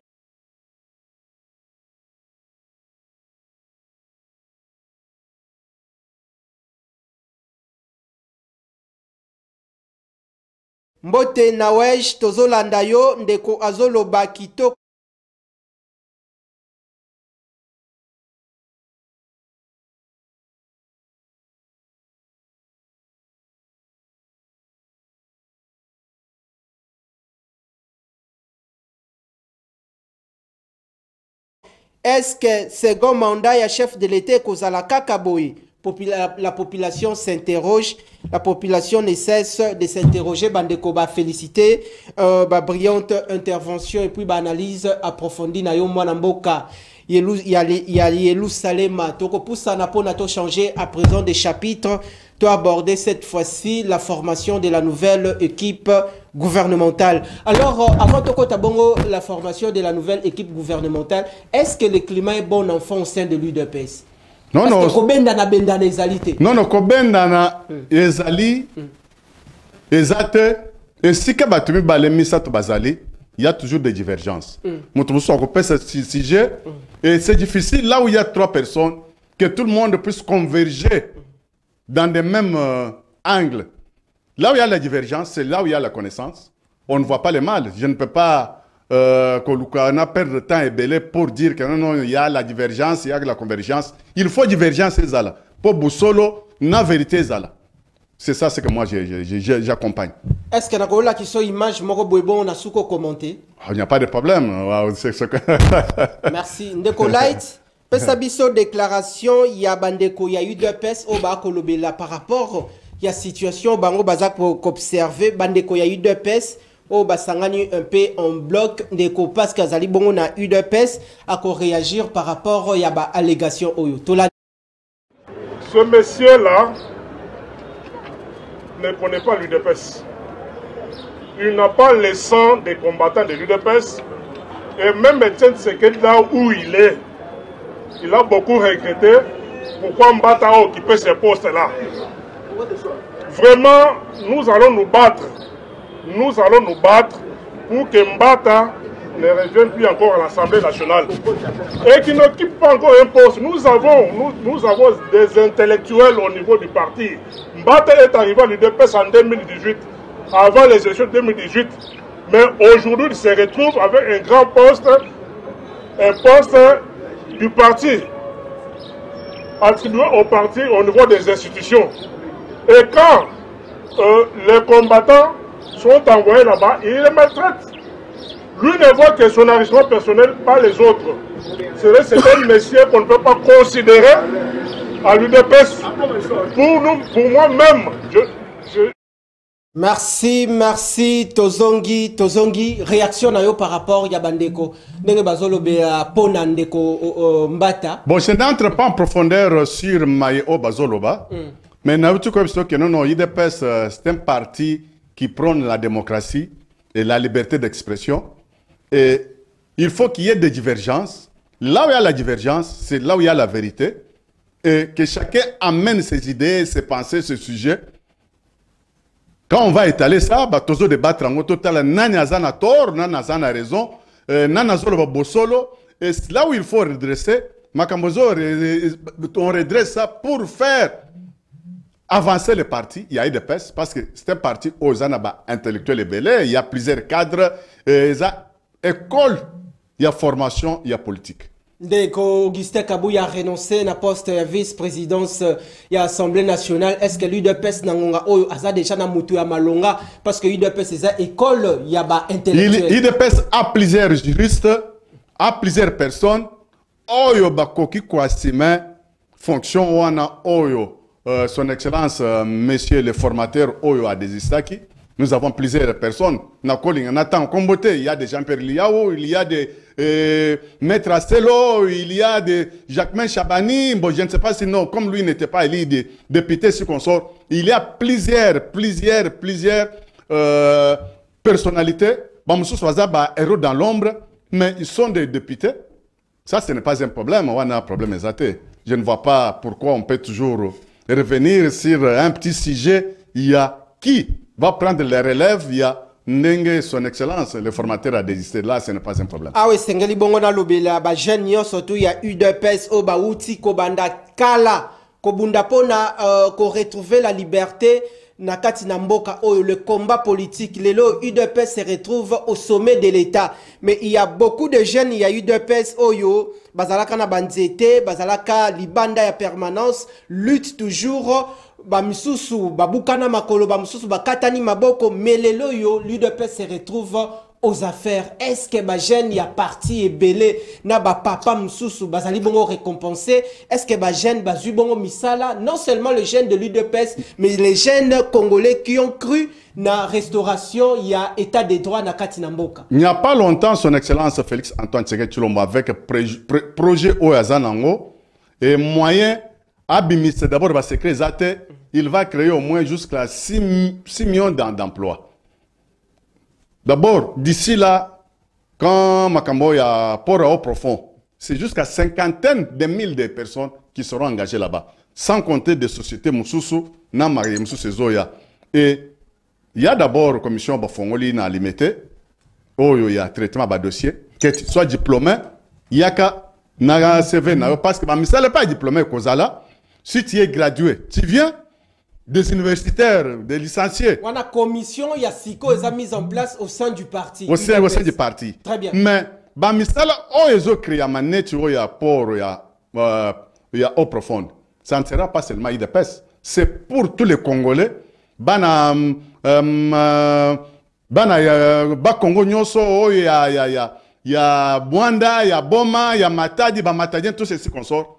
mbote nawej tozolanda yo ndeko azoloba kitoko. Est-ce que second mandat ya chef de l'État kozala kakaboy? La population s'interroge, la population ne cesse de s'interroger. Bandeko ba féliciter, brillante intervention et puis analyse approfondie na yo mwana mboka Yerusalema. Toko poussa na pona to changer à présent des chapitres, to aborder cette fois-ci la formation de la nouvelle équipe gouvernementale. Alors, avant de bongo la formation de la nouvelle équipe gouvernementale, est-ce que le climat est bon enfant au sein de l'UDPS? Non, non. Non, non, Kobendana ezali, ezate, et si kabatumi balemisa to bazali, il y a toujours des divergences. Moutoussou a ce sujet, et c'est difficile là où il y a 3 personnes, que tout le monde puisse converger dans des mêmes angles. Là où il y a la divergence, c'est là où il y a la connaissance. On ne voit pas le mal. Je ne peux pas perdre de temps et belé pour dire que non, il y a la divergence, il y a la convergence. Il faut divergence, c'est ça. Pour Boussolo, la vérité, c'est ça. C'est ça ce que moi j'accompagne. Est-ce que dans la question image, on a commenté? Il n'y a pas de problème. Merci. Ndeko Light, Pesa biso déclaration ya bandeko ya UDPS au ba kolobela par rapport ya situation bango baza pour observer bandeko ya UDPS au basangani un peu en bloc ndeko parce que azali bongo na UDPS à ko réagir par rapport ya ba allégation oyo. Ce monsieur là ne connaît pas l'UDPS. Il n'a pas le sang des combattants de l'UDPS. Et même Etienne Tshisekedi, là où il est, il a beaucoup regretté pourquoi Mbata a occupé ce poste-là. Vraiment, nous allons nous battre. Nous allons nous battre pour que Mbata ne revienne plus encore à l'Assemblée nationale. Et qu'il n'occupe pas encore un poste. Nous avons des intellectuels au niveau du parti. Mbata est arrivé à l'UDPS en 2018, avant les élections de 2018. Mais aujourd'hui, il se retrouve avec un grand poste, un poste du parti, attribué au parti au niveau des institutions. Et quand les combattants sont envoyés là-bas, il les maltraite. Lui ne voit que son enrichissement personnel, pas les autres. C'est un monsieur qu'on ne peut pas considérer à l'UDPS. Pour moi-même, Merci, Tozongi. Réaction na yo par rapport ya bandeko. Ndenge bazolo be pona ndeko Mbata. Bon, je n'entre pas en profondeur sur Maïo Bazoloba. Mais n'avez-vous pas que non, UDPS, c'est un parti qui prône la démocratie et la liberté d'expression. Et il faut qu'il y ait des divergences. Là où il y a la divergence, c'est là où il y a la vérité. Et que chacun amène ses idées, ses pensées, ses sujets. Quand on va étaler ça, bah, toujours débattre en total, nani azana tort, nani azana raison, nani azolo bosolo. Et là où il faut redresser, Makambozo, on redresse ça pour faire avancer le parti. Il y a UDPS parce que c'est un parti aux anaba intellectuels et belés. Il y a plusieurs cadres, il y a école, il y a formation, il y a politique. Ndeko Augustin Kabou a renoncé à poste vice-présidence de l'Assemblée nationale. Est-ce que l'UDPS a déjà na mutu ya malonga parce que l'UDPS est une école y a ba intellectuel. L'UDPS a plusieurs juristes, a plusieurs personnes. Oyo bakoki kwasime fonction wana oyo son excellence monsieur le formateur oyo a desistaki. Nous avons plusieurs personnes. Nathan Kombote, il y a des Jean-Pierre Liao, il y a des Maître Asselo, il y a des Jacquemin Chabani. Bon, je ne sais pas si non, comme lui n'était pas élu des députés sur consort, il y a plusieurs personnalités. Bon, héros dans l'ombre, mais ils sont des députés. Ça, ce n'est pas un problème. On a un problème exaté. Je ne vois pas pourquoi on peut toujours revenir sur un petit sujet. Il y a qui va prendre les relèves, il y a Nenge, son excellence, le formateur a désisté. Là, ce n'est pas un problème. Ah oui, c'est un bon na lobela, ba jeune surtout il y a UDPS au bauti kobanda kala kobunda pona ko retrouver la liberté na kati na mboka oyo le combat politique lelo UDPS se retrouve au sommet de l'État. Mais il y a beaucoup de jeunes, il y a UDPS oyo bazalaka na banzete, bazalaka libanda ya permanence, lutte toujours bamisusu babukana makolo bamisusu bakatani maboko melelo yo l'UDPS se retrouve aux affaires. Est-ce que ba jeune ya parti et belé na ba papa misusu bazali bongo récompensé? Est-ce que ba jeune bazui bongo misala? Non seulement les jeunes de l'UDPS mais les jeunes congolais qui ont cru na restauration, il y a état des droits na kati na mboka. Il n'y a pas longtemps, son excellence Félix Antoine Tshisekedi Tshilombo avec projet Oyazanango et moyen Abimis d'abord va se créer Zate, il va créer au moins jusqu'à 6 millions d'emplois. D'abord, d'ici là, quand Makambo y a port au profond, c'est jusqu'à 50 000 de personnes qui seront engagées là-bas. Sans compter des sociétés Moussousou, Namari, Moussou Zoya. Et il y a d'abord commission Bafongoli na limité, où il y a traitement de dossier, que tu sois diplômé, il y a qu'à na CV, parce que mais ça n'est pas diplômé Kozala. Si tu es gradué, tu viens des universitaires, des licenciés. On a commission, il y a SICO, ils ont mis en place au sein du parti. Au sein du parti. Très bien. Mais, misala, ils ont créé un net, il y a port, il y a eau profonde. Ça ne sera pas seulement UDPS. C'est pour tous les Congolais. Congo Nyoso, il y a il y a Bwanda, il y a Boma, il y a Matadi, Matadien, tous ces consorts.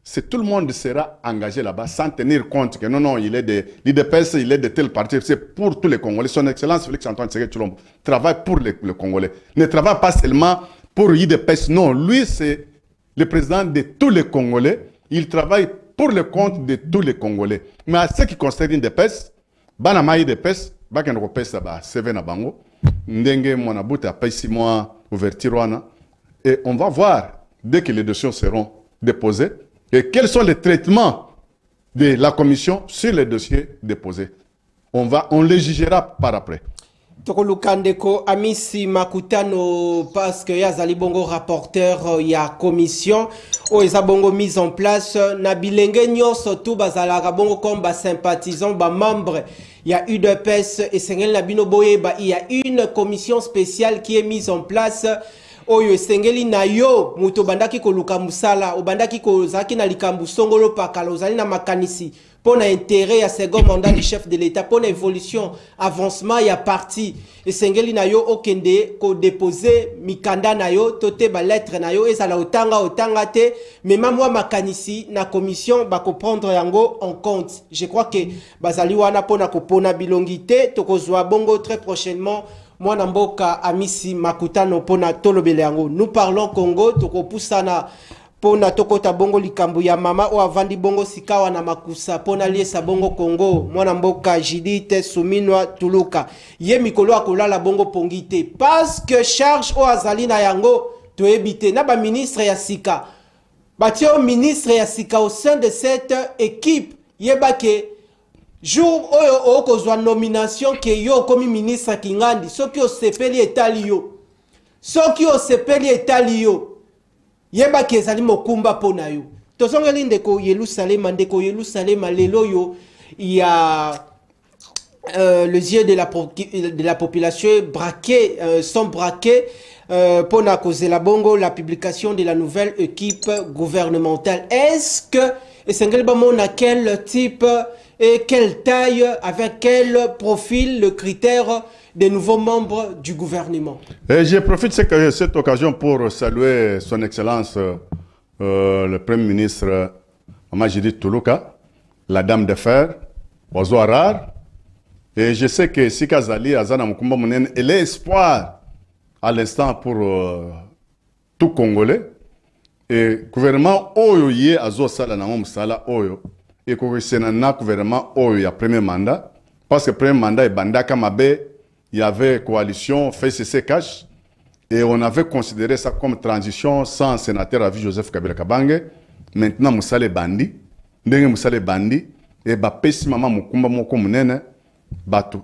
C'est tout le monde sera engagé là-bas sans tenir compte que non, il est de l'IDPS, il est de tel parti. C'est pour tous les Congolais. Son Excellence Félix-Antoine Tshisekedi Tshilombo travaille pour les Congolais. Ne travaille pas seulement pour l'IDPS. Non, lui, c'est le président de tous les Congolais. Il travaille pour le compte de tous les Congolais. Mais à ce qui concerne l'IDPS, Banama IDPS, Bakan Ropes, Seven Abango, Ndenge Monabuta, paye 6 mois ouverture. Et on va voir, dès que les dossiers seront déposés, et quels sont les traitements de la commission sur les dossiers déposés. On les jugera par après. Tokolukandeko Amisi Makutano parce que yazali bongo rapporteur ya commission o eza bongo mise en place na bilenge nyonso tout bazalaka bongo comme ba sympathisant ba membre ya UDPS et sengel na bino boyeba il y a une commission spéciale qui est mise en place. Oyo sengeli na yo muto bandaki koluka musala obandaki kozaki na likambu songolo pakala ozali na makanisi pour intérêt ya second mandat du chef de l'état pour évolution avancement ya parti et sengeli na yo okende ko déposer mikanda na yo tote ba lettre na yo ezala otanga te mais mamwa makanisi na commission ba ko prendre yango en compte. Je crois que bazali wana pona ko pona bilongité tokozwa bongo très prochainement. Moi Namboka Amisi Makutano pona tolobele yango. Nous parlons Congo toko pusana pona toko tabongo likambu ya mama o avandi bongo sikawa na makusa pona liesa bongo Congo. Moi Namboka Jidite Suminwa Tuluka. Ye mikolo akolala bongo pongite parce que charge o azali na yango to ebite na ba ministre ya sika. Batio ministre ya sika au sein de cette équipe yebake jour oyo okozwa nomination ke yo komi ministre Kingandi soki osepeli etali yo soki osepeli etali yo yeba ke ezali mokumba pona yo tozongeli ndeko Yerusalem lelo yo il y a les yeux de la population braqués sont braqués pour la cause de la bongo la publication de la nouvelle équipe gouvernementale. Est-ce que et sengeli bamon a quel type et quelle taille, avec quel profil, le critère des nouveaux membres du gouvernement? Et je profite de cette occasion pour saluer son Excellence le Premier ministre Mamadi Tuluka, la dame de fer, Ozo Arar. Et je sais que Sika Zali, Azana Mukumba Mounen, elle est espoir à l'instant pour tout Congolais. Et le gouvernement Oyo Ye Azo Sala Namom Sala Oyo. Et que c'est un gouvernement où il y a premier mandat. Parce que le premier mandat, il y avait coalition, fait cesser cash. Et on avait considéré ça comme transition sans sénateur à vie Joseph Kabila Kabange. Maintenant, Moussa les bandits. Moussa les bandits. Et Pessi Mama Mukumba Moko Munene. Batu.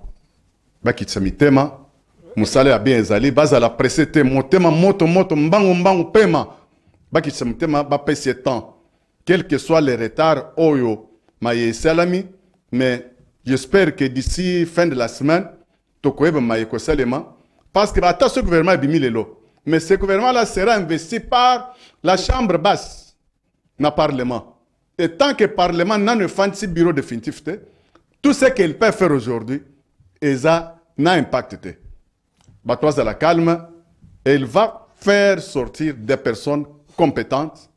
Bakitsamitema. Moussa les a bien zali. Baza la pressete. Motema moto mbango pema. Bakitsamitema. Pessi temps. Quel que soit les retards, Oyo. Maye Salami, mais j'espère que d'ici fin de la semaine, Tokoeb Maye Salema, parce que ce gouvernement est bimilelo. Mais ce gouvernement-là sera investi par la chambre basse, na parlement. Et tant que le parlement n'a pas de bureau définitif, tout ce qu'il peut faire aujourd'hui, ça n'a impact. Batoise à la calme, et il va faire sortir des personnes compétentes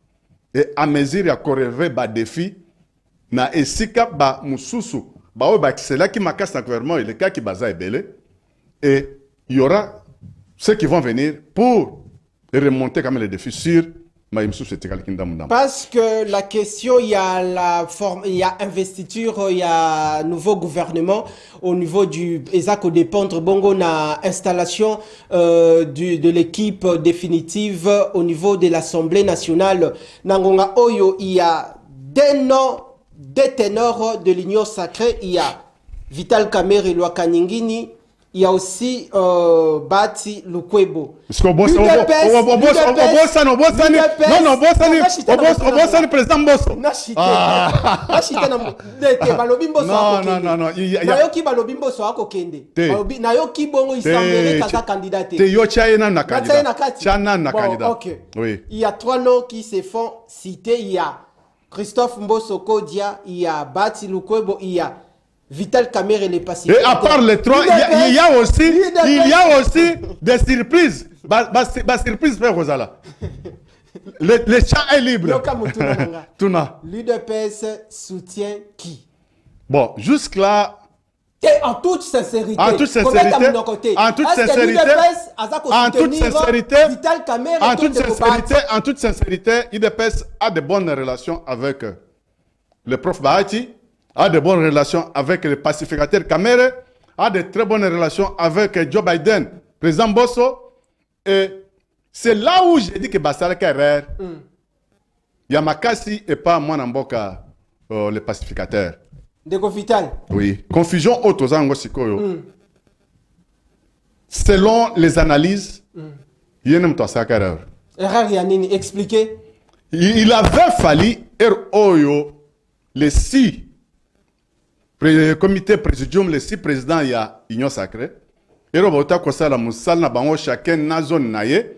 et à mesure à corriger des défis. Na esika ba mususu ba o ba c'est qui makas na gouvernement et le cas qui baza ebele et il y aura ceux qui vont venir pour remonter quand même les défis sur ma mususu parce que la question il y a la forme il y a investiture il y a nouveau gouvernement au niveau du ezako dépendre bongo na installation de l'équipe définitive au niveau de l'Assemblée nationale nangonga oyo il y a des noms des ténors de l'Union sacrée, il y a Vital Kamerhe Lwakaningini, il y a aussi Bati Lukwebo. Est-ce qu'on bosse non, président Bosso. Nayoki balobi Bosso akokende. Nayoki bongo isambele kaza candidat. Il y a 3 noms qui se font citer, il y a Christophe Mbosso Kodia, il y a Bati Lukwebo, il y a Vital Kamerhe les pacifiques. Et à part les 3, il y a aussi des surprises surprise frère Rosala. Le champ est libre. Tuna. L'UDPS soutient qui? Bon, jusque-là. Et en toute sincérité. En toute sincérité. En toute sincérité, l'UDPS a de bonnes relations avec le prof Bahati, a de bonnes relations avec le pacificateur Kamere, a de très bonnes relations avec Joe Biden, président Bosso. Et c'est là où j'ai dit que Bassala Kerrer, Yamakasi et pas Mwanamboka, le pacificateur. Deko Vital. Oui. Confusion autozango sikoyo. Selon les analyses, il y a une erreur. Erreur Yanini, expliquez. Il avait fallu les 6 comités présidium, les 6 présidents, il y a Union Sacrée. Et Robota Kosala Moussal na bango chacun na zone naye.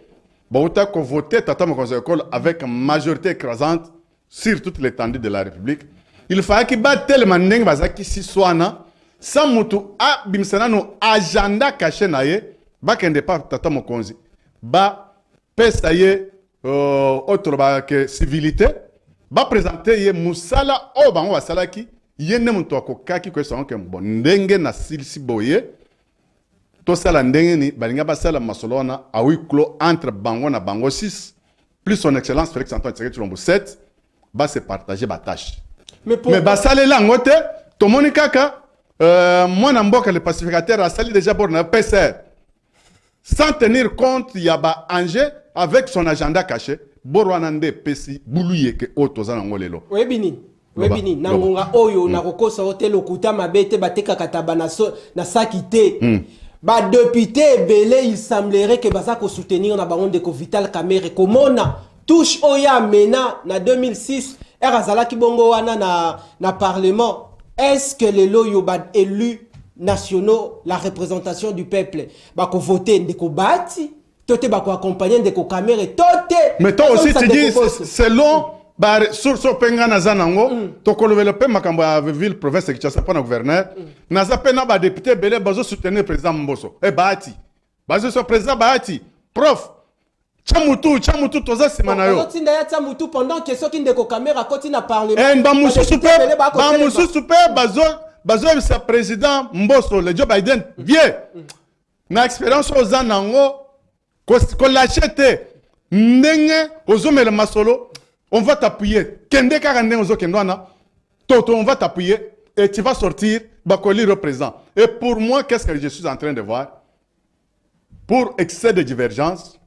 Bauta ko voté tata mo conseil école avec majorité écrasante sur toute l'étendue de la République. Il fallait qu'il batte tellement ndeng bazaki si soana sans mutu a bimsana no agenda caché naye ba kende pa tata mo konzi ba pesaye autre ba que civilité ba présenter ye musala o bango basalaki yene mutu akokaki ko son ke bon ndenge na silsi boye. Tout ça, ni balinga basala masolona a huis clos entre Bango na Bango 6 plus son excellence Félix Antoine Tshisekedi Tshilombo 7 va se partager la tâche. Mais basale la ngote to monikaka moi na mboka le pacificateur a sali déjà pour na PCR sans tenir compte il y a ba Angers avec son agenda caché borwanande pesi buluye ke otoza na ngolelo. Oui bini. Webini nangonga oyo na kokosa hotel okuta mabete bateka kataba na sakite. Bah député belé il semblerait que basa ko soutenir na baron de Vital Kamerhe komona touche oya mena na 2006 erazala ki bongo wana na parlement. Est-ce que les loyo ba élus nationaux la représentation du peuple ba ko voter ndeko bati tote ba ko accompagner ndeko Kamerhe tote. Mais toi aussi tu dis selon sur penga na zanango to ko développer makambo ya ville province qui tchasa pas na gouverneur na za pena ba député belé bazo soutenir président Mbosso e Bahati bazo so président Bahati prof chamutu toza simana yo bazo tinda ya chamutu pendant que ceux qui ndeko Kamerhe akoti na parlement ba musu super bazo sa président Mbosso le Joe Biden vieux na expérience aux zanango ko lâcheté ndenge ozomela masolo. On va t'appuyer. Kende karande ozo kendwana. Toto, on va t'appuyer et tu vas sortir. Bakoli représente. Et pour moi, qu'est-ce que je suis en train de voir? Pour excès de divergence,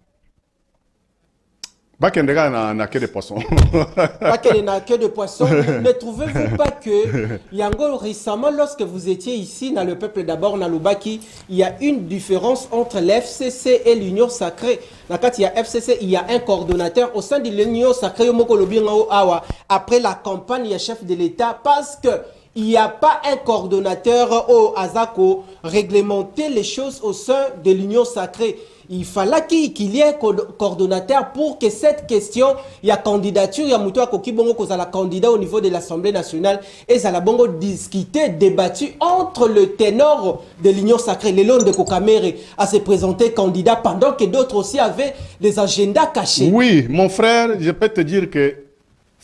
Bakendega n'a que des poissons. Bakendega n'a que des poissons. Ne trouvez-vous pas que Yango récemment, lorsque vous étiez ici dans le peuple d'abord, dans Lubaki, il y a une différence entre l'FCC et l'Union Sacrée. Quand il y a FCC, il y a un coordonnateur au sein de l'Union Sacrée. Après la campagne, il y a chef de l'État parce que il n'y a pas un coordonnateur au Azako réglementer les choses au sein de l'Union Sacrée. Il fallait qu'il y ait un coordonnateur pour que cette question, il y a candidature, il y a Moutoua Kokibongo qui est la candidat au niveau de l'Assemblée nationale et ça a bongo discuté, débattu entre le ténor de l'Union Sacrée, les Lons de Kokamere, à se présenter candidat pendant que d'autres aussi avaient des agendas cachés. Oui, mon frère, je peux te dire que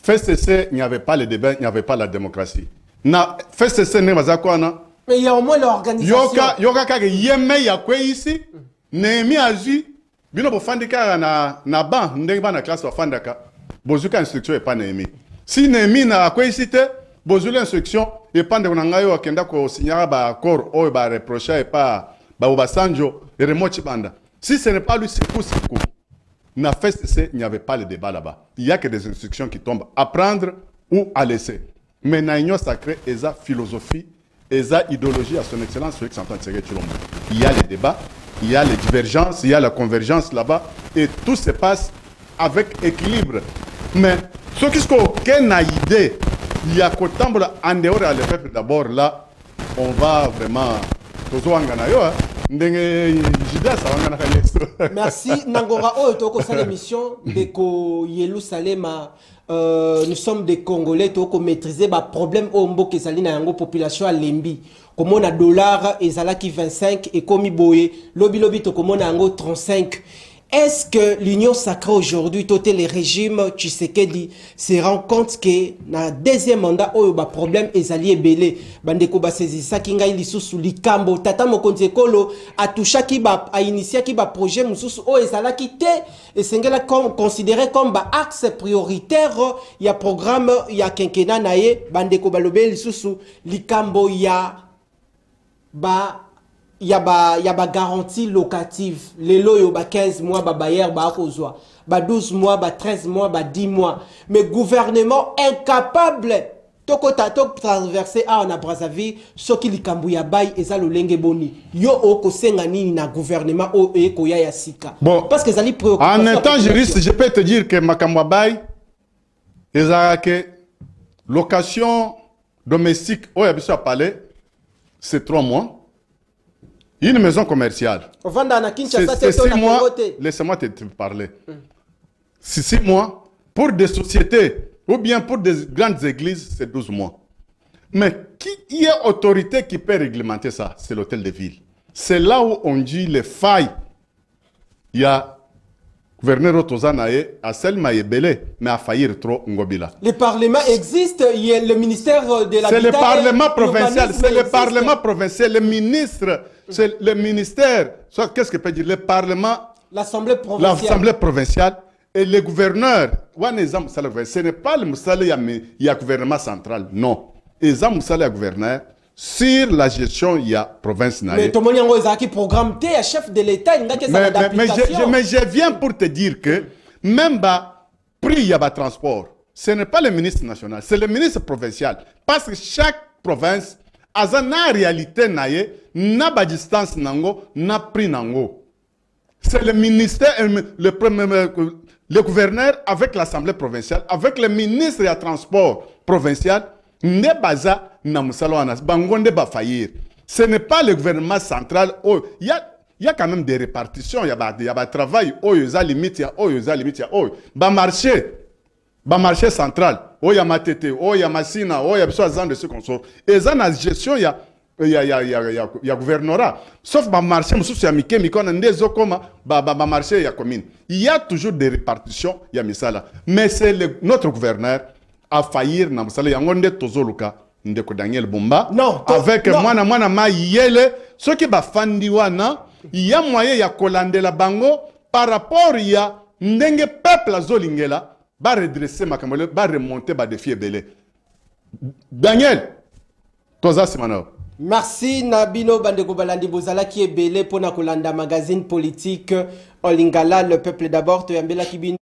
FCC, il n'y avait pas le débat, il n'y avait pas la démocratie. Na FCC, mais il y a au moins l'organisation. Yoka kage yeme ya kwe ici. Nehemi aji bino bofandika na ban ndenge ba na classe bafandaka bozuka instruction et pas Nehemi. Si Nehemi na kwe ici te bozula instruction et pas ndeko nangayo akenda ko signer ba accord o ba reprocher et pas ba obasanjo et remote banda. Si ce n'est pas lui c'est coup. Na FCC, il n'y avait pas le débat là-bas. Il y a que des instructions qui tombent à prendre ou à laisser. Mais dans l'Union Sacrée, il y a philosophie, il y a idéologie à son excellence Félix Antoine Tshisekedi Tshilombo. Il y a les débats, il y a les divergences, il y a la convergence là-bas, et tout se passe avec équilibre. Mais ce qui est une idée, il y a qu'au temps en dehors de le peuple d'abord là, on va vraiment merci Nangora Otoko sa l'émission de ko Yerusalem. Nous sommes des Congolais qui maîtriser les problèmes au Mboke Salina yango population à Lembi. Comme on a dollar et zalaki 25 et comme boye lobi to comme on a yango 35. est-ce que l'Union sacrée aujourd'hui, tous les régimes Tshisekedi se rend compte que na deuxième mandat, il y a problème et alliés belé. Bandeko ba saisi ça qui ngai lisusu likambo tata mokonzi ekolo a touché qui ba a initié qui ba projet mususu o ezala quitté et sengela comme considéré comme ba axe prioritaire il y a programme il y a quinquennat nae bandeko ba lobé lisusu likambo ya ba il y a ba garantie locative les loyo ba 15 mois ba bailleur ba akozwa ba 12 mois ba 13 mois ba 10 mois mais gouvernement incapable tokota tok traverser a na Brazzaville soki likambu ya bay eza lolenge boni yo oko senga nini na gouvernement o eko ya sika bon parce que zali préoccupation en étant juriste je peux te dire que makambo bay eza que location domestique o ya biso a parlé c'est 3 mois. Une maison commerciale. C'est 6 mois. Laissez-moi te parler. C'est 6 mois. Pour des sociétés ou bien pour des grandes églises, c'est 12 mois. Mais qui est autorité qui peut réglementer ça? C'est l'hôtel de ville. C'est là où on dit les failles. Il y a gouverneur Otozanae, à Selma et Belé, mais à faillir trop Ngobila. Le Parlement existe, il y a le ministère de la. C'est le Parlement provincial, c'est le Parlement provincial, le ministre, c'est le ministère, qu'est-ce que peut dire le Parlement, l'Assemblée provinciale. L'Assemblée provinciale et le gouverneur. Ce n'est pas le Moussala, il y a gouvernement central, non. Et ça, Moussala, gouverneur. Sur la gestion, il y a province. Mais tout le monde a un programme, tu es chef de l'État, mais je viens pour te dire que même prix, il y a transport. Ce n'est pas le ministre national, c'est le ministre provincial. Parce que chaque province a une réalité, n'a pas distance, n'a prix. C'est le ministère, le gouverneur avec l'Assemblée provinciale, avec le ministre des Transports provincial, n'est pas ça. Ce n'est pas le gouvernement central. Il y a quand même des répartitions, il y a un travail, il y a limite, il y a limite, il y a marché central, il y a Matete, il y a Massina, il y a besoin de ce qu'on sort. Et dans la gestion, il y a gouvernorat. Sauf le marché, il y a toujours des répartitions, il y a Missala. Mais c'est notre gouverneur a faillir na Missala, il y a un tozoluka. Ndeko Daniel Bumba non, avec mwana ma yele ce qui ba fandi wana il y a moyen ya kolandela bango par rapport ya ndenge peuple azolingela ba redresser makamole ba remonter ba défi belé Daniel toza semana. Merci Nabino Bandeko Balandi Bozala qui est belé pour na kolanda magazine politique en lingala le peuple d'abord to yambela kibini